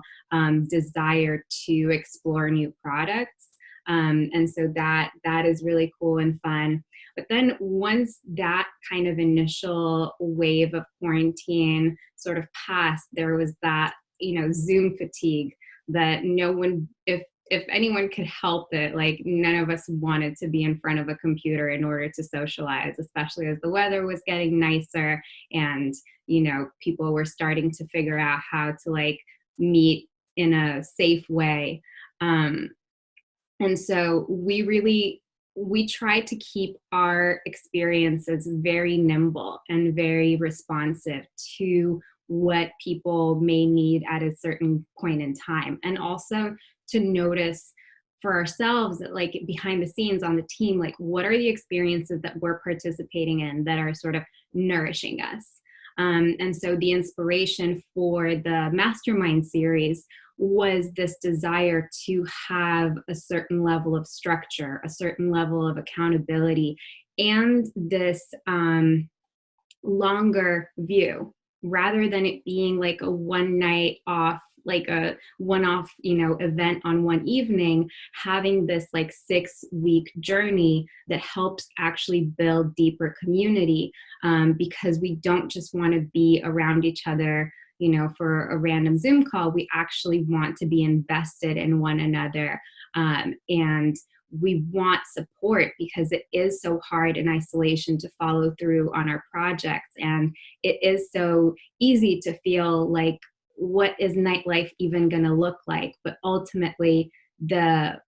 desire to explore new products. And so that is really cool and fun. But then once that kind of initial wave of quarantine sort of passed, there was that, you know, Zoom fatigue that no one, if anyone could help it, like none of us wanted to be in front of a computer in order to socialize, especially as the weather was getting nicer and, you know, people were starting to figure out how to like meet in a safe way. And so we try to keep our experiences very nimble and very responsive to what people may need at a certain point in time. And also to notice for ourselves, like behind the scenes on the team, like what are the experiences that we're participating in that are sort of nourishing us? And so the inspiration for the Mastermind series was this desire to have a certain level of structure, a certain level of accountability, and this longer view, rather than it being like a one night off, like a one-off, event on one evening, having this like 6-week journey that helps actually build deeper community, because we don't just want to be around each other, for a random Zoom call. We actually want to be invested in one another, and we want support, because it is so hard in isolation to follow through on our projects. And it is so easy to feel like, what is nightlife even going to look like? But ultimately, the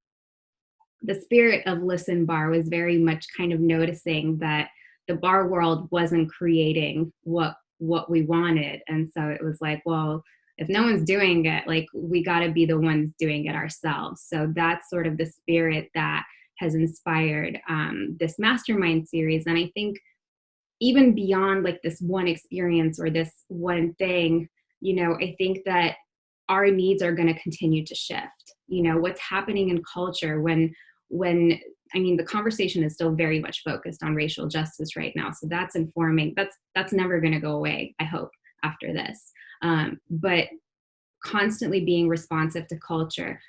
spirit of Listen Bar was very much kind of noticing that the bar world wasn't creating what we wanted. And so it was like, well, if no one's doing it, like, we got to be the ones doing it ourselves. So that's sort of the spirit that has inspired this Mastermind series. And I think even beyond like this one experience or this one thing, I think that our needs are going to continue to shift. What's happening in culture when the conversation is still very much focused on racial justice right now. So that's informing, that's never going to go away, I hope, after this. But constantly being responsive to culture,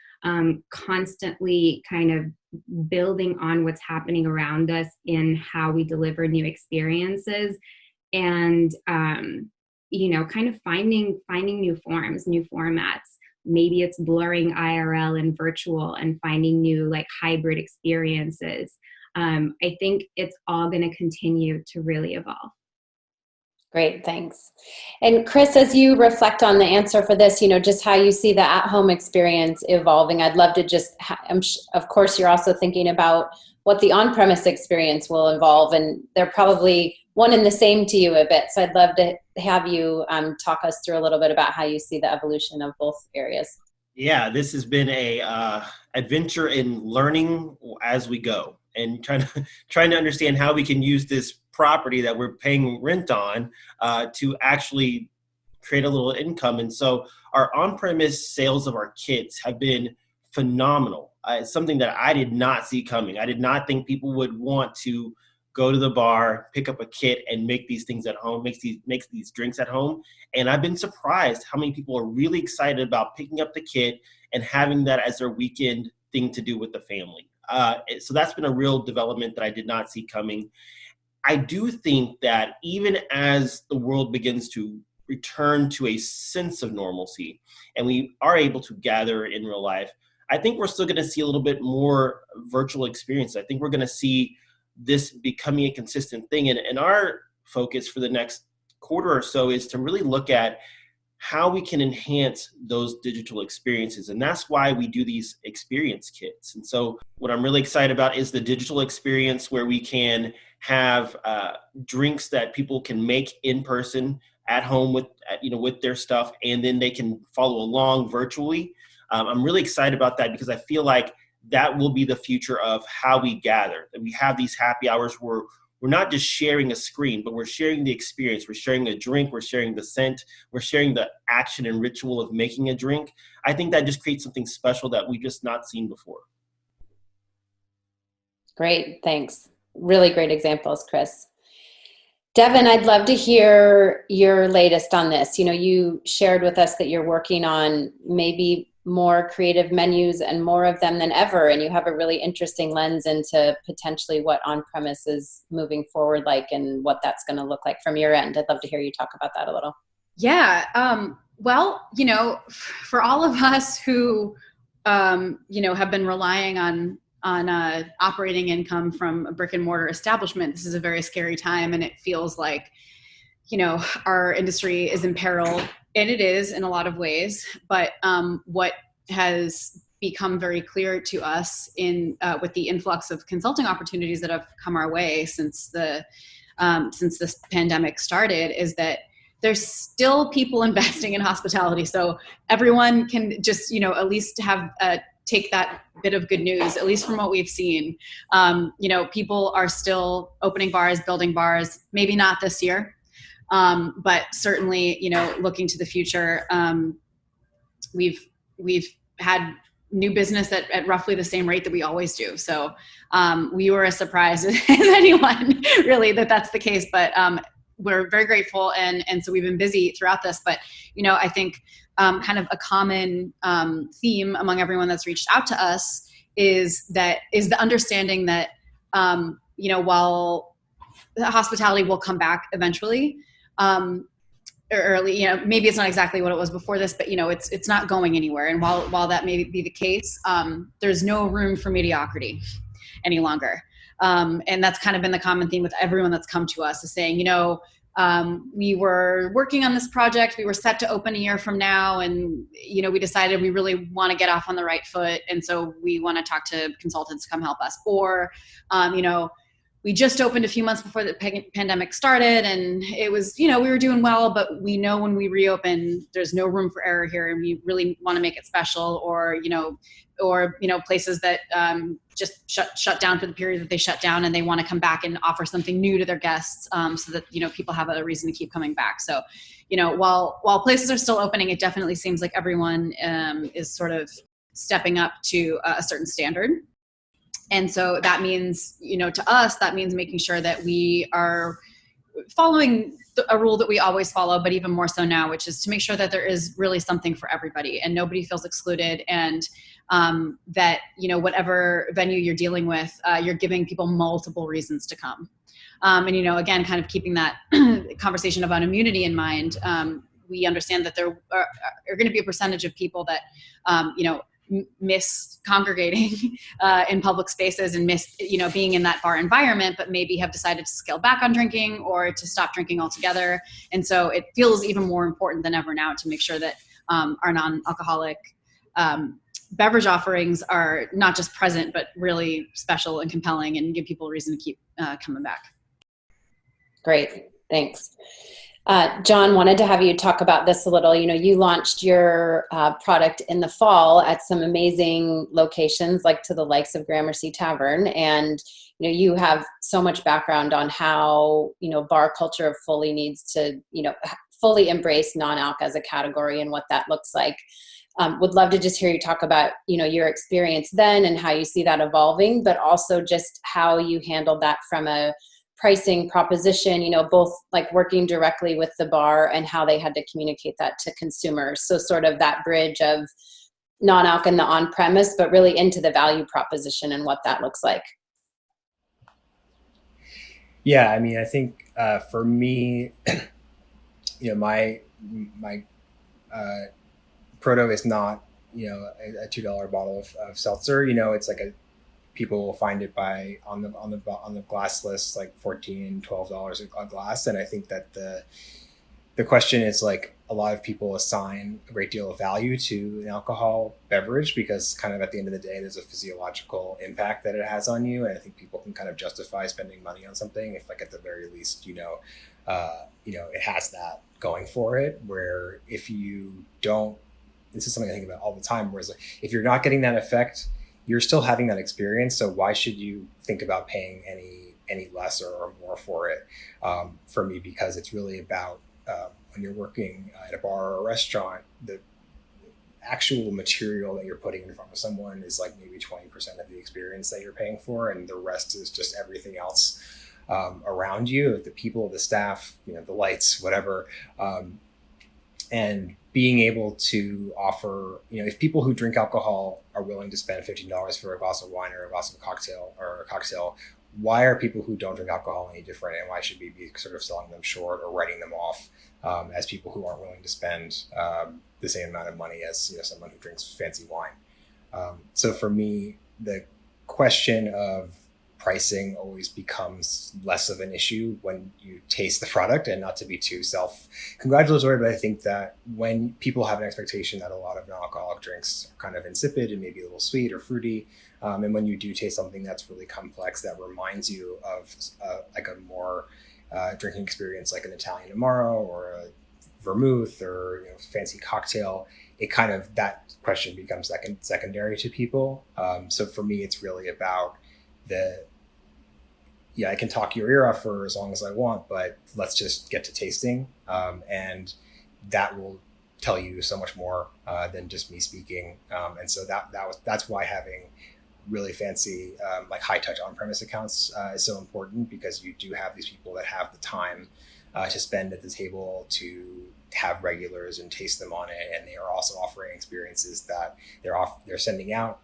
constantly kind of building on what's happening around us in how we deliver new experiences, and kind of finding new forms, new formats. Maybe it's blurring IRL and virtual and finding new like hybrid experiences. I think it's all going to continue to really evolve. Great, thanks. And Chris, as you reflect on the answer for this, just how you see the at-home experience evolving, I'd love to just, of course, you're also thinking about what the on-premise experience will evolve, and they're probably one and the same to you a bit. So I'd love to have you talk us through a little bit about how you see the evolution of both areas. Yeah, this has been a adventure in learning as we go, and trying to understand how we can use this property that we're paying rent on to actually create a little income. And so our on-premise sales of our kits have been phenomenal. It's something that I did not see coming. I did not think people would want to go to the bar, pick up a kit, and make these things at home, makes these drinks at home. And I've been surprised how many people are really excited about picking up the kit and having that as their weekend thing to do with the family. So that's been a real development that I did not see coming. I do think that even as the world begins to return to a sense of normalcy and we are able to gather in real life, I think we're still going to see a little bit more virtual experience. I think we're going to see this becoming a consistent thing. And our focus for the next quarter or so is to really look at how we can enhance those digital experiences. And that's why we do these experience kits. And so what I'm really excited about is the digital experience, where we can have drinks that people can make in person at home with their stuff, and then they can follow along virtually. I'm really excited about that, because I feel like that will be the future of how we gather. And we have these happy hours where we're not just sharing a screen, but we're sharing the experience. We're sharing a drink. We're sharing the scent. We're sharing the action and ritual of making a drink. I think that just creates something special that we've just not seen before. Great, thanks. Really great examples, Chris. Devon, I'd love to hear your latest on this. You shared with us that you're working on maybe more creative menus and more of them than ever, and you have a really interesting lens into potentially what on-premise is moving forward like and what that's going to look like from your end. I'd love to hear you talk about that a little. Yeah. Well, for all of us who, have been relying on operating income from a brick and mortar establishment, this is a very scary time, and it feels like, our industry is in peril. And it is in a lot of ways, but what has become very clear to us with the influx of consulting opportunities that have come our way since this pandemic started is that there's still people investing in hospitality. So everyone can just, at least have take that bit of good news, at least from what we've seen. People are still opening bars, building bars, maybe not this year. But certainly, looking to the future, we've had new business at roughly the same rate that we always do. So we were as surprised as anyone really that's the case, but we're very grateful. And so we've been busy throughout this, but, I think kind of a common theme among everyone that's reached out to us is the understanding that, while the hospitality will come back eventually, early, maybe it's not exactly what it was before this, but it's not going anywhere. And while that may be the case, there's no room for mediocrity any longer. And that's kind of been the common theme with everyone that's come to us, is saying, we were working on this project, we were set to open a year from now, and we decided we really want to get off on the right foot, and so we want to talk to consultants to come help us. Or we just opened a few months before the pandemic started, and it was, we were doing well, but we know when we reopen, there's no room for error here, and we really want to make it special. Or places that just shut down for the period that they shut down, and they want to come back and offer something new to their guests, so that people have a reason to keep coming back. So, while places are still opening, it definitely seems like everyone is sort of stepping up to a certain standard. And so that means, to us, that means making sure that we are following a rule that we always follow, but even more so now, which is to make sure that there is really something for everybody and nobody feels excluded, and that, whatever venue you're dealing with, you're giving people multiple reasons to come. And, again, kind of keeping that conversation about immunity in mind, we understand that there are going to be a percentage of people that, miss congregating in public spaces and miss, being in that bar environment, but maybe have decided to scale back on drinking or to stop drinking altogether. And so it feels even more important than ever now to make sure that our non-alcoholic beverage offerings are not just present, but really special and compelling, and give people a reason to keep coming back. Great, thanks. John, wanted to have you talk about this a little. You launched your product in the fall at some amazing locations, like to the likes of Gramercy Tavern. And, you have so much background on how, bar culture fully needs to, fully embrace non-alc as a category and what that looks like. Would love to just hear you talk about, your experience then and how you see that evolving, but also just how you handled that from a pricing proposition, both like working directly with the bar and how they had to communicate that to consumers. So sort of that bridge of non-alc and the on-premise, but really into the value proposition and what that looks like. Yeah, I mean, I think for me, my proto is not, a $2 bottle of seltzer. It's like people will find it on the glass list, like $14, $12 a glass. And I think that the question is, like, a lot of people assign a great deal of value to an alcohol beverage because kind of at the end of the day, there's a physiological impact that it has on you. And I think people can kind of justify spending money on something if, like, at the very least, it has that going for it. Where if you don't, this is something I think about all the time, whereas, like, if you're not getting that effect, you're still having that experience. So why should you think about paying any less or more for it? For me, because it's really about when you're working at a bar or a restaurant, the actual material that you're putting in front of someone is like maybe 20% of the experience that you're paying for, and the rest is just everything else around you, the people, the staff, the lights, whatever. And being able to offer, if people who drink alcohol are willing to spend $15 for a glass of wine or a glass of cocktail, why are people who don't drink alcohol any different? And why should we be sort of selling them short or writing them off as people who aren't willing to spend the same amount of money as someone who drinks fancy wine? So for me, the question of pricing always becomes less of an issue when you taste the product, and not to be too self-congratulatory, but I think that when people have an expectation that a lot of non-alcoholic drinks are kind of insipid and maybe a little sweet or fruity, and when you do taste something that's really complex that reminds you of like a more drinking experience, like an Italian Amaro or a vermouth or fancy cocktail, it kind of, that question becomes secondary to people. So for me, it's really about yeah, I can talk your ear off for as long as I want, but let's just get to tasting. And that will tell you so much more than just me speaking. And so that's why having really fancy, like high touch on-premise accounts is so important, because you do have these people that have the time to spend at the table to have regulars and taste them on it. And they are also offering experiences that they're sending out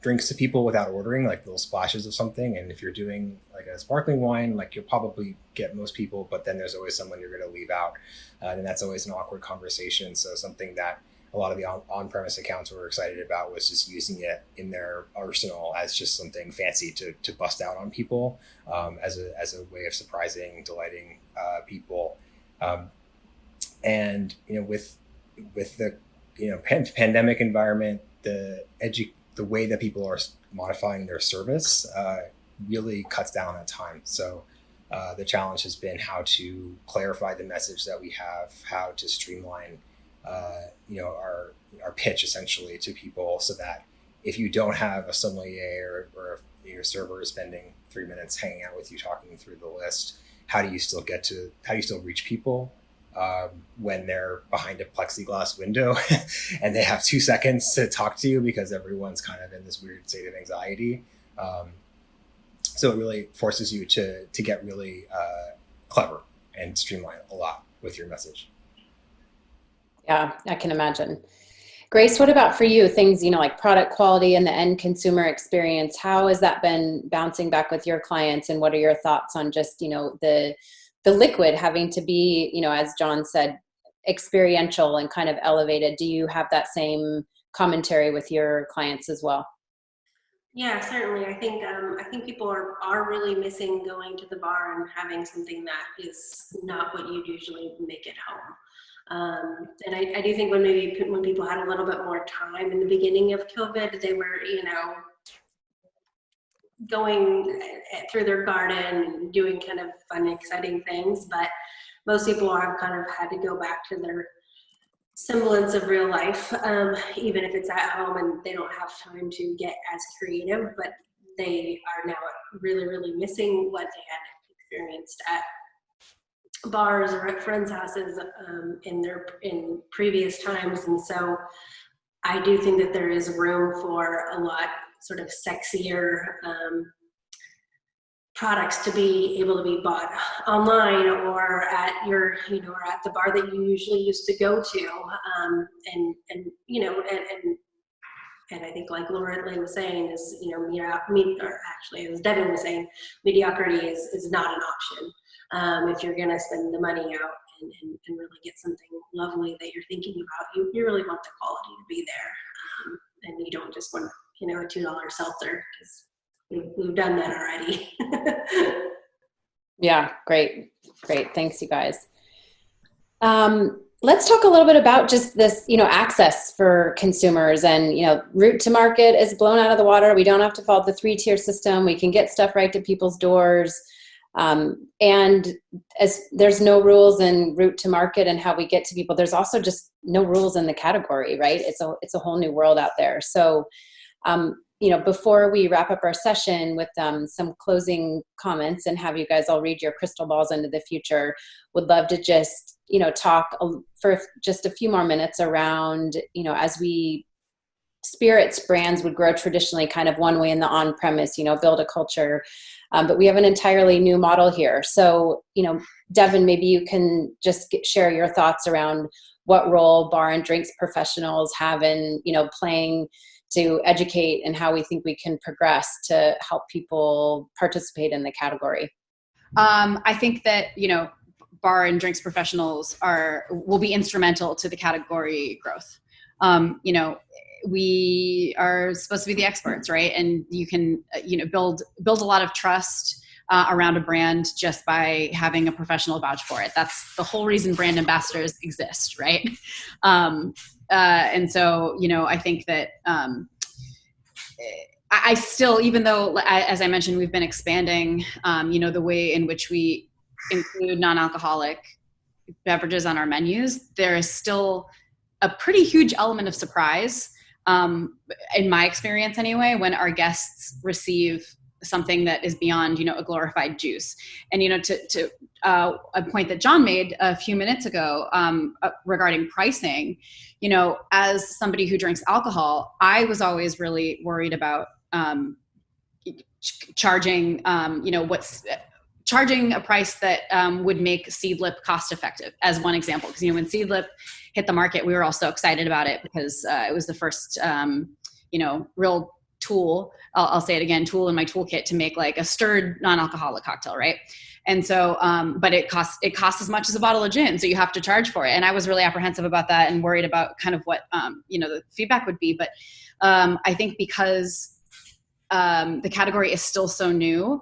drinks to people without ordering, like little splashes of something. And if you're doing like a sparkling wine, like you'll probably get most people, but then there's always someone you're going to leave out. And that's always an awkward conversation. So something that a lot of the on-premise accounts were excited about was just using it in their arsenal as just something fancy to bust out on people, as a way of surprising, delighting people. And, you know, with the, you know, pandemic environment, the way that people are modifying their service really cuts down on time. So the challenge has been how to clarify the message that we have, how to streamline, you know, our pitch essentially to people, so that if you don't have a sommelier or if your server is spending 3 minutes hanging out with you, talking through the list, how do you still reach people when they're behind a plexiglass window and they have 2 seconds to talk to you because everyone's kind of in this weird state of anxiety. So it really forces you to get really clever and streamline a lot with your message. Yeah, I can imagine. Grace, what about for you? Things, you know, like product quality and the end consumer experience, how has that been bouncing back with your clients? And what are your thoughts on just, you know, the liquid having to be, you know, as John said, experiential and kind of elevated? Do you have that same commentary with your clients as well? Yeah, certainly. I think people are really missing going to the bar and having something that is not what you'd usually make at home. And I do think when people had a little bit more time in the beginning of COVID, they were, you know, going through their garden and doing kind of fun, exciting things. But most people have kind of had to go back to their semblance of real life, even if it's at home and they don't have time to get as creative, but they are now really, really missing what they had experienced at bars or at friends' houses in previous times. And so I do think that there is room for a lot sort of sexier products to be able to be bought online or at your, you know, or at the bar that you usually used to go to. And you know, and I think like Lorelei was saying is, you know, or actually as Devon was saying, mediocrity is not an option. If you're going to spend the money out and really get something lovely that you're thinking about, you really want the quality to be there. And you don't just want, you know, a $2 seltzer, because we've done that already. Yeah, great. Thanks, you guys. Let's talk a little bit about just this, you know, access for consumers, and, you know, route to market is blown out of the water. We don't have to follow the 3-tier system. We can get stuff right to people's doors. And as there's no rules in route to market and how we get to people, there's also just no rules in the category, right? It's a whole new world out there. So, you know, before we wrap up our session with some closing comments and have you guys all read your crystal balls into the future, would love to just, you know, talk for just a few more minutes around, you know, as spirits brands would grow traditionally kind of one way in the on-premise, you know, build a culture. But we have an entirely new model here. So, you know, Devon, maybe you can just share your thoughts around what role bar and drinks professionals have in, you know, playing to educate, and how we think we can progress to help people participate in the category. I think that, you know, bar and drinks professionals will be instrumental to the category growth. You know, we are supposed to be the experts, right? And you can, you know, build a lot of trust around a brand just by having a professional vouch for it. That's the whole reason brand ambassadors exist, right? And so, you know, I think that I still, even though, as I mentioned, we've been expanding, you know, the way in which we include non-alcoholic beverages on our menus, there is still a pretty huge element of surprise, in my experience anyway, when our guests receive something that is beyond, a glorified juice. And, to a point that John made a few minutes ago regarding pricing, as somebody who drinks alcohol, I was always really worried about charging, charging a price that would make Seedlip cost effective, as one example. Because, when Seedlip hit the market, we were all so excited about it because it was the first, real tool, I'll say it again, tool in my toolkit to make like a stirred non-alcoholic cocktail, right? And so, but it costs as much as a bottle of gin, so you have to charge for it. And I was really apprehensive about that and worried about kind of what, the feedback would be. But I think because the category is still so new,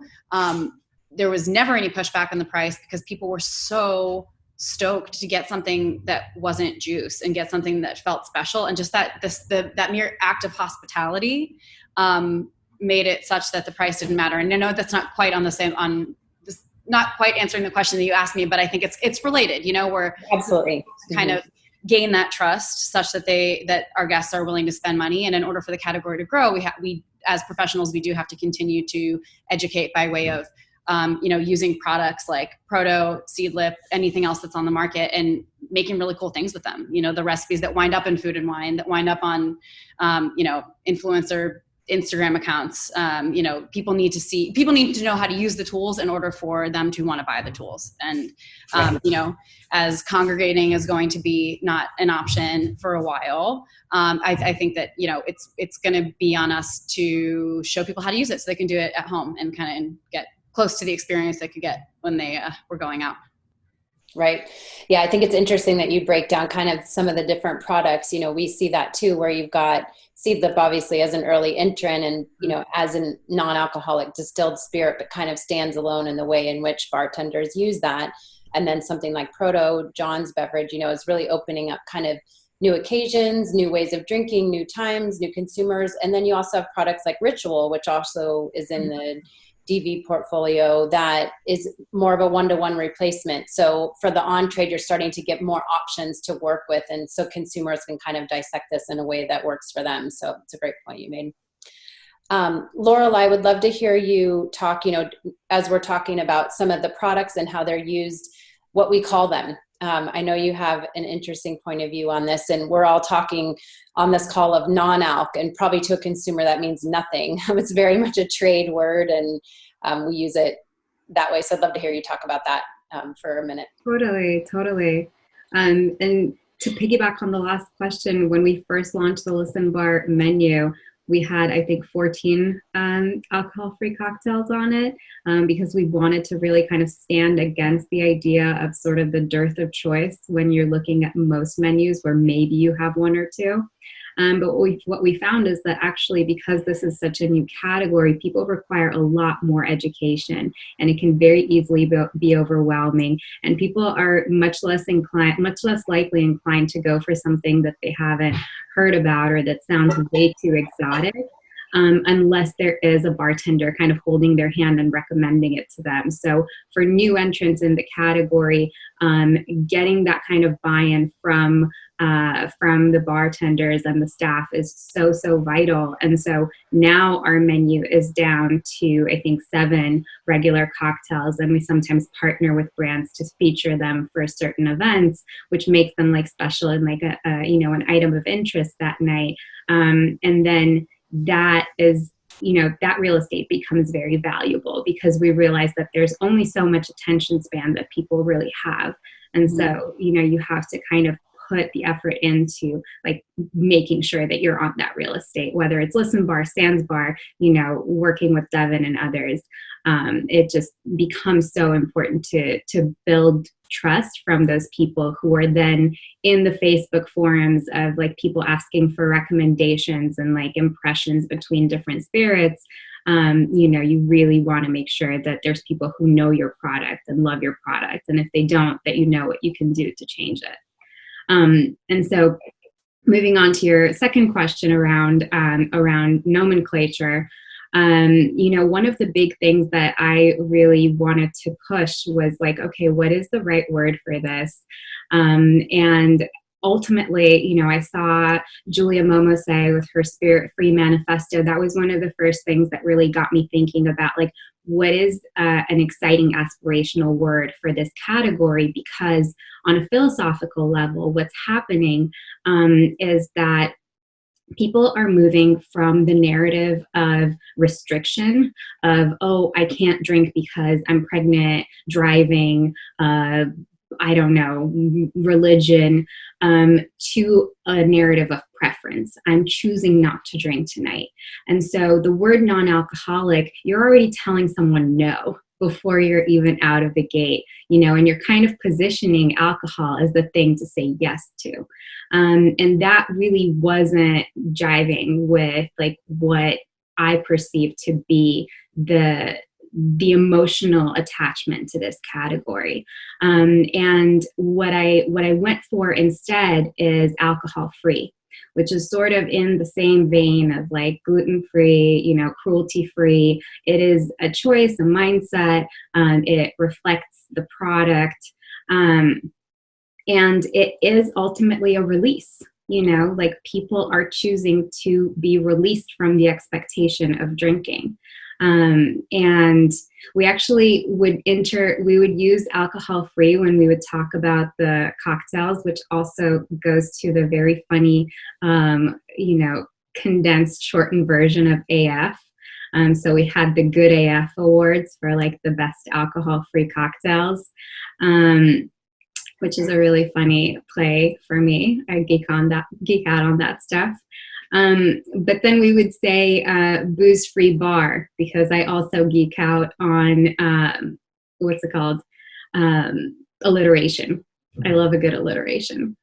there was never any pushback on the price because people were so stoked to get something that wasn't juice and get something that felt special. And just that mere act of hospitality made it such that the price didn't matter. And I know that's not quite not quite answering the question that you asked me, but I think it's related, where absolutely kind of gain that trust such that our guests are willing to spend money. And in order for the category to grow, we as professionals, we do have to continue to educate by way of using products like Proto, Seedlip, anything else that's on the market, and making really cool things with them. The recipes that wind up in Food and Wine, that wind up on, influencer Instagram accounts. People need to know how to use the tools in order for them to want to buy the tools. And, as congregating is going to be not an option for a while, I think that, it's going to be on us to show people how to use it so they can do it at home and kind of get close to the experience they could get when they were going out. Right. Yeah, I think it's interesting that you break down kind of some of the different products. We see that too, where you've got Seedlip obviously as an early entrant and, as a non-alcoholic distilled spirit, but kind of stands alone in the way in which bartenders use that. And then something like Proto, John's beverage, is really opening up kind of new occasions, new ways of drinking, new times, new consumers. And then you also have products like Ritual, which also is in the DV portfolio that is more of a one-to-one replacement. So for the on-trade, you're starting to get more options to work with. And so consumers can kind of dissect this in a way that works for them. So it's a great point you made. Lorelei, I would love to hear you talk, as we're talking about some of the products and how they're used, what we call them. I know you have an interesting point of view on this, and we're all talking on this call of non-alc, and probably to a consumer that means nothing. It's very much a trade word, and we use it that way. So I'd love to hear you talk about that for a minute. Totally. And to piggyback on the last question, when we first launched the Listen Bar menu, we had, I think, 14 alcohol-free cocktails on it because we wanted to really kind of stand against the idea of sort of the dearth of choice when you're looking at most menus where maybe you have one or two. But what we found is that actually, because this is such a new category, people require a lot more education, and it can very easily be overwhelming. And people are much less likely inclined to go for something that they haven't heard about or that sounds way too exotic. Unless there is a bartender kind of holding their hand and recommending it to them. So for new entrants in the category, getting that kind of buy-in from the bartenders and the staff is so vital. And so now our menu is down to, I think, 7 regular cocktails, and we sometimes partner with brands to feature them for certain events, which makes them like special and like an item of interest that night. And then that is, that real estate becomes very valuable because we realize that there's only so much attention span that people really have. And so, you have to kind of put the effort into like making sure that you're on that real estate, whether it's Listen Bar, Sands Bar, working with Devon and others. It just becomes so important to build trust from those people who are then in the Facebook forums of like people asking for recommendations and like impressions between different spirits. You really want to make sure that there's people who know your product and love your product. And if they don't, that what you can do to change it. And so moving on to your second question around nomenclature, one of the big things that I really wanted to push was like, okay, what is the right word for this? And ultimately, you know, I saw Julia Momo say with her Spirit Free Manifesto, that was one of the first things that really got me thinking about, like, what is an exciting aspirational word for this category? Because on a philosophical level, what's happening is that people are moving from the narrative of restriction of, oh, I can't drink because I'm pregnant, driving, I don't know, religion, to a narrative of preference. I'm choosing not to drink tonight. And so the word non-alcoholic, you're already telling someone no before you're even out of the gate, you know, and you're kind of positioning alcohol as the thing to say yes to. And that really wasn't jiving with like what I perceived to be the emotional attachment to this category. And what I went for instead is alcohol free, which is sort of in the same vein of like gluten-free, you know, cruelty-free. It is a choice, a mindset. It reflects the product. And it is ultimately a release, you know, like people are choosing to be released from the expectation of drinking. And we actually would use alcohol free when we would talk about the cocktails, which also goes to the very funny, you know, condensed shortened version of AF. So we had the Good AF Awards for like the best alcohol free cocktails, which is a really funny play for me. I geek out on that stuff. But then we would say booze-free bar, because I also geek out on, what's it called? Alliteration. I love a good alliteration.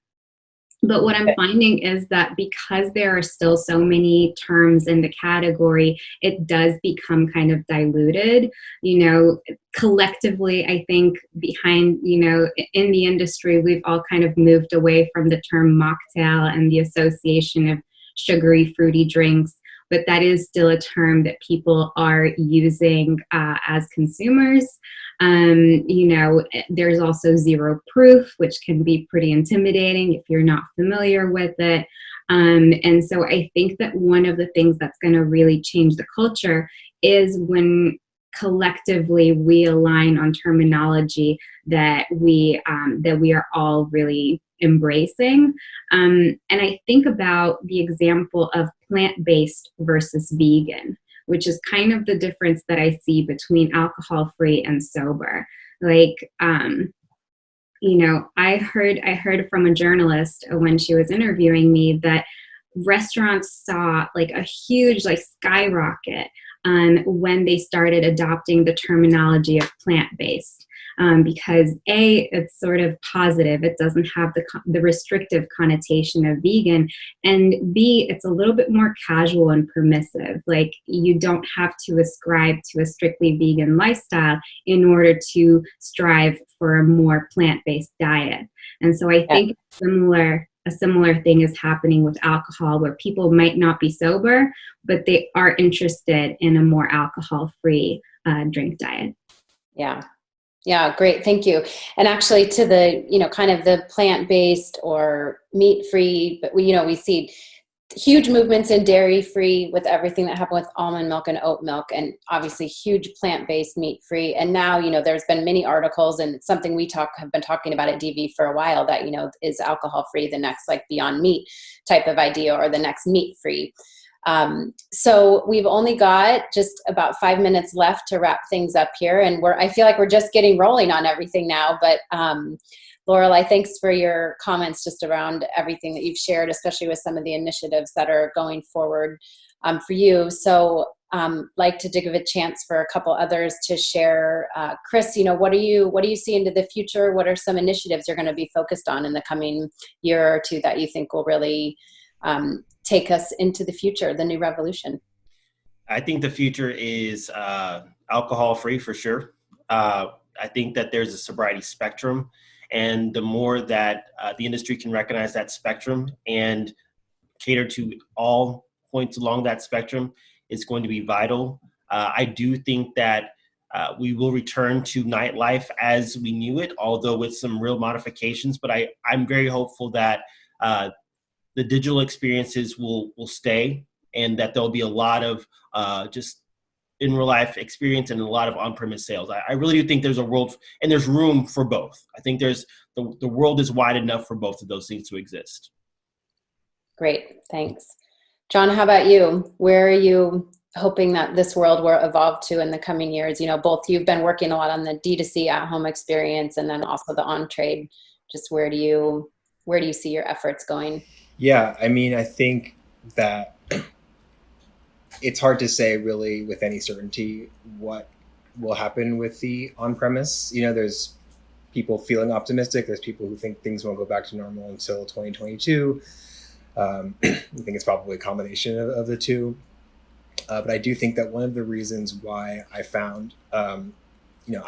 But what I'm finding is that because there are still so many terms in the category, it does become kind of diluted. You know, collectively, I think behind, you know, in the industry, we've all kind of moved away from the term mocktail and the association of sugary, fruity drinks, but that is still a term that people are using as consumers. You know, there's also zero proof, which can be pretty intimidating if you're not familiar with it. And so I think that one of the things that's going to really change the culture is when collectively we align on terminology that we are all really embracing. And I think about the example of plant-based versus vegan, which is kind of the difference that I see between alcohol-free and sober. Like, you know, I heard from a journalist when she was interviewing me that restaurants saw like a huge like skyrocket when they started adopting the terminology of plant-based. Because A, it's sort of positive. It doesn't have the restrictive connotation of vegan. And B, it's a little bit more casual and permissive. Like you don't have to ascribe to a strictly vegan lifestyle in order to strive for a more plant-based diet. And so I think a similar thing is happening with alcohol, where people might not be sober, but they are interested in a more alcohol-free drink diet. Yeah. Yeah, great. Thank you. And actually to the, you know, kind of the plant-based or meat-free, but we see huge movements in dairy-free with everything that happened with almond milk and oat milk, and obviously huge plant-based meat-free. And now, you know, there's been many articles, and it's something we have been talking about at DV for a while, that, you know, is alcohol-free the next like Beyond Meat type of idea, or the next meat-free? So we've only got just about 5 minutes left to wrap things up here. And I feel like we're just getting rolling on everything now, but, Lorelei, thanks for your comments just around everything that you've shared, especially with some of the initiatives that are going forward, for you. So, like to give a chance for a couple others to share. Chris, you know, what do you see into the future? What are some initiatives you're going to be focused on in the coming year or two that you think will really, take us into the future, the new revolution? I think the future is alcohol free for sure. I think that there's a sobriety spectrum, and the more that the industry can recognize that spectrum and cater to all points along that spectrum is going to be vital. I do think that we will return to nightlife as we knew it, although with some real modifications, but I'm very hopeful that the digital experiences will stay, and that there'll be a lot of just in real life experience and a lot of on-premise sales. I really do think there's a world, and there's room for both. I think there's the world is wide enough for both of those things to exist. Great, thanks. John, how about you? Where are you hoping that this world will evolve to in the coming years? You know, both you've been working a lot on the D2C at-home experience and then also the on-trade. Just where do you see your efforts going? Yeah, I mean, I think that it's hard to say really with any certainty what will happen with the on-premise. You know, there's people feeling optimistic. There's people who think things won't go back to normal until 2022. I think it's probably a combination of the two. But I do think that one of the reasons why I found, I'm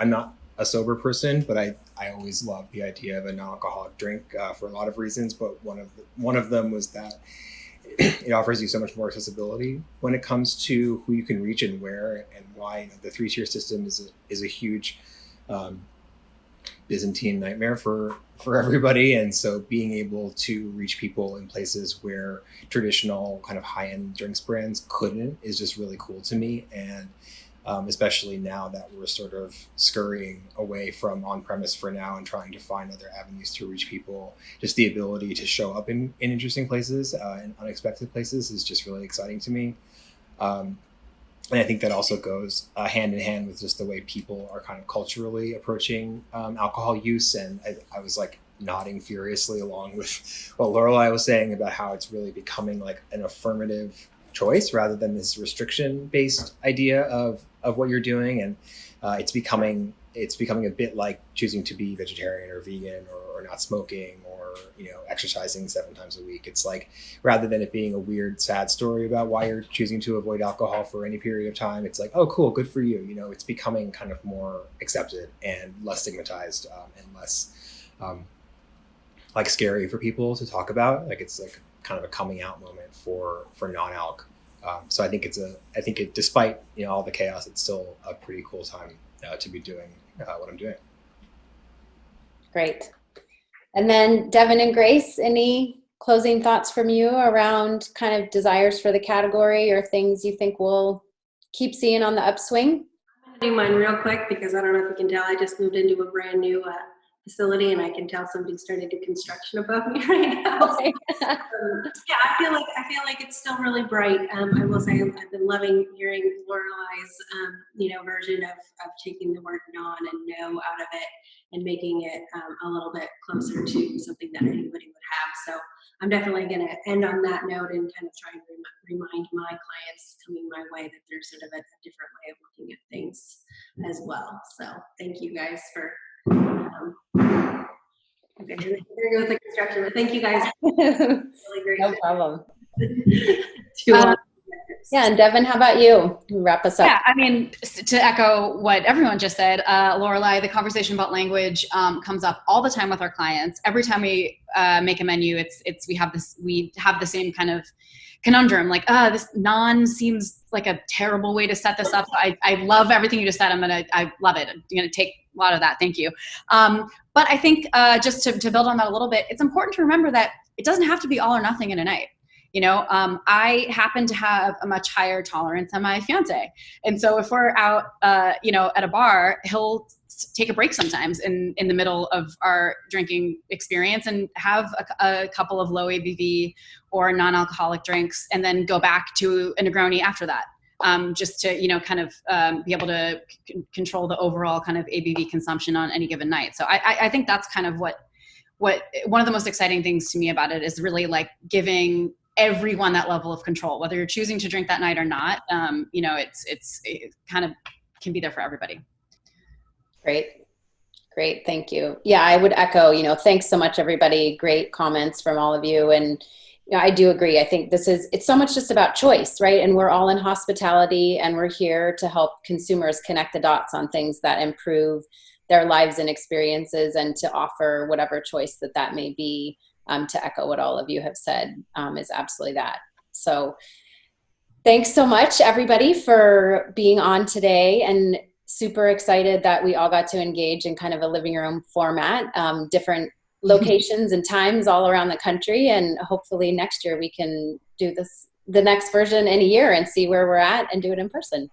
not a sober person, but I always loved the idea of a non-alcoholic drink for a lot of reasons. But one of them was that it offers you so much more accessibility when it comes to who you can reach and where and why. You know, the 3-tier system is a huge Byzantine nightmare for everybody, and so being able to reach people in places where traditional kind of high-end drinks brands couldn't is just really cool to me. And especially now that we're sort of scurrying away from on-premise for now and trying to find other avenues to reach people, just the ability to show up in interesting places and unexpected places is just really exciting to me. And I think that also goes hand in hand with just the way people are kind of culturally approaching alcohol use. And I was like nodding furiously along with what Lorelei was saying about how it's really becoming like an affirmative choice rather than this restriction-based idea of what you're doing. And it's becoming a bit like choosing to be vegetarian or vegan or not smoking or, you know, exercising 7 times a week. It's like, rather than it being a weird, sad story about why you're choosing to avoid alcohol for any period of time, it's like, oh, cool, good for you. You know, it's becoming kind of more accepted and less stigmatized and less like scary for people to talk about. Like it's like kind of a coming out moment for non-alc. So I think despite, you know, all the chaos, it's still a pretty cool time to be doing what I'm doing. Great. And then Devon and Grace, any closing thoughts from you around kind of desires for the category or things you think we'll keep seeing on the upswing? I'm gonna do mine real quick because I don't know if you can tell, I just moved into a brand new facility and I can tell somebody's starting to do construction above me right now. Okay. Yeah, I feel like it's still really bright. I will say I've been loving hearing Lorelei's version of taking the word non and no out of it and making it a little bit closer to something that anybody would have. So I'm definitely going to end on that note and kind of try and remind my clients coming my way that there's sort of a different way of looking at things as well. So thank you guys for okay, there goes the construction. Thank you guys. Really great. No problem. Yeah, and Devon, how about you? Wrap us up. Yeah, I mean, to echo what everyone just said, Lorelei, the conversation about language comes up all the time with our clients. Every time we make a menu, we have the same kind of conundrum, like, this non seems like a terrible way to set this up. I love everything you just said. I love it. I'm gonna take a lot of that. Thank you. But I think just to build on that a little bit, it's important to remember that it doesn't have to be all or nothing in a night. You know, I happen to have a much higher tolerance than my fiance. And so if we're out, at a bar, he'll take a break sometimes in the middle of our drinking experience and have a couple of low ABV or non-alcoholic drinks and then go back to a Negroni after that. Just to, be able to control the overall kind of ABV consumption on any given night. So I think that's kind of what one of the most exciting things to me about it is really like giving everyone that level of control, whether you're choosing to drink that night or not. It kind of can be there for everybody. Great. Thank you. Yeah, I would echo, thanks so much, everybody. Great comments from all of you. And I do agree. I think it's so much just about choice, right? And we're all in hospitality and we're here to help consumers connect the dots on things that improve their lives and experiences and to offer whatever choice that may be. To echo what all of you have said is absolutely that. So thanks so much, everybody, for being on today, and super excited that we all got to engage in kind of a living room format, different locations and times all around the country. And hopefully next year we can do the next version in a year and see where we're at and do it in person.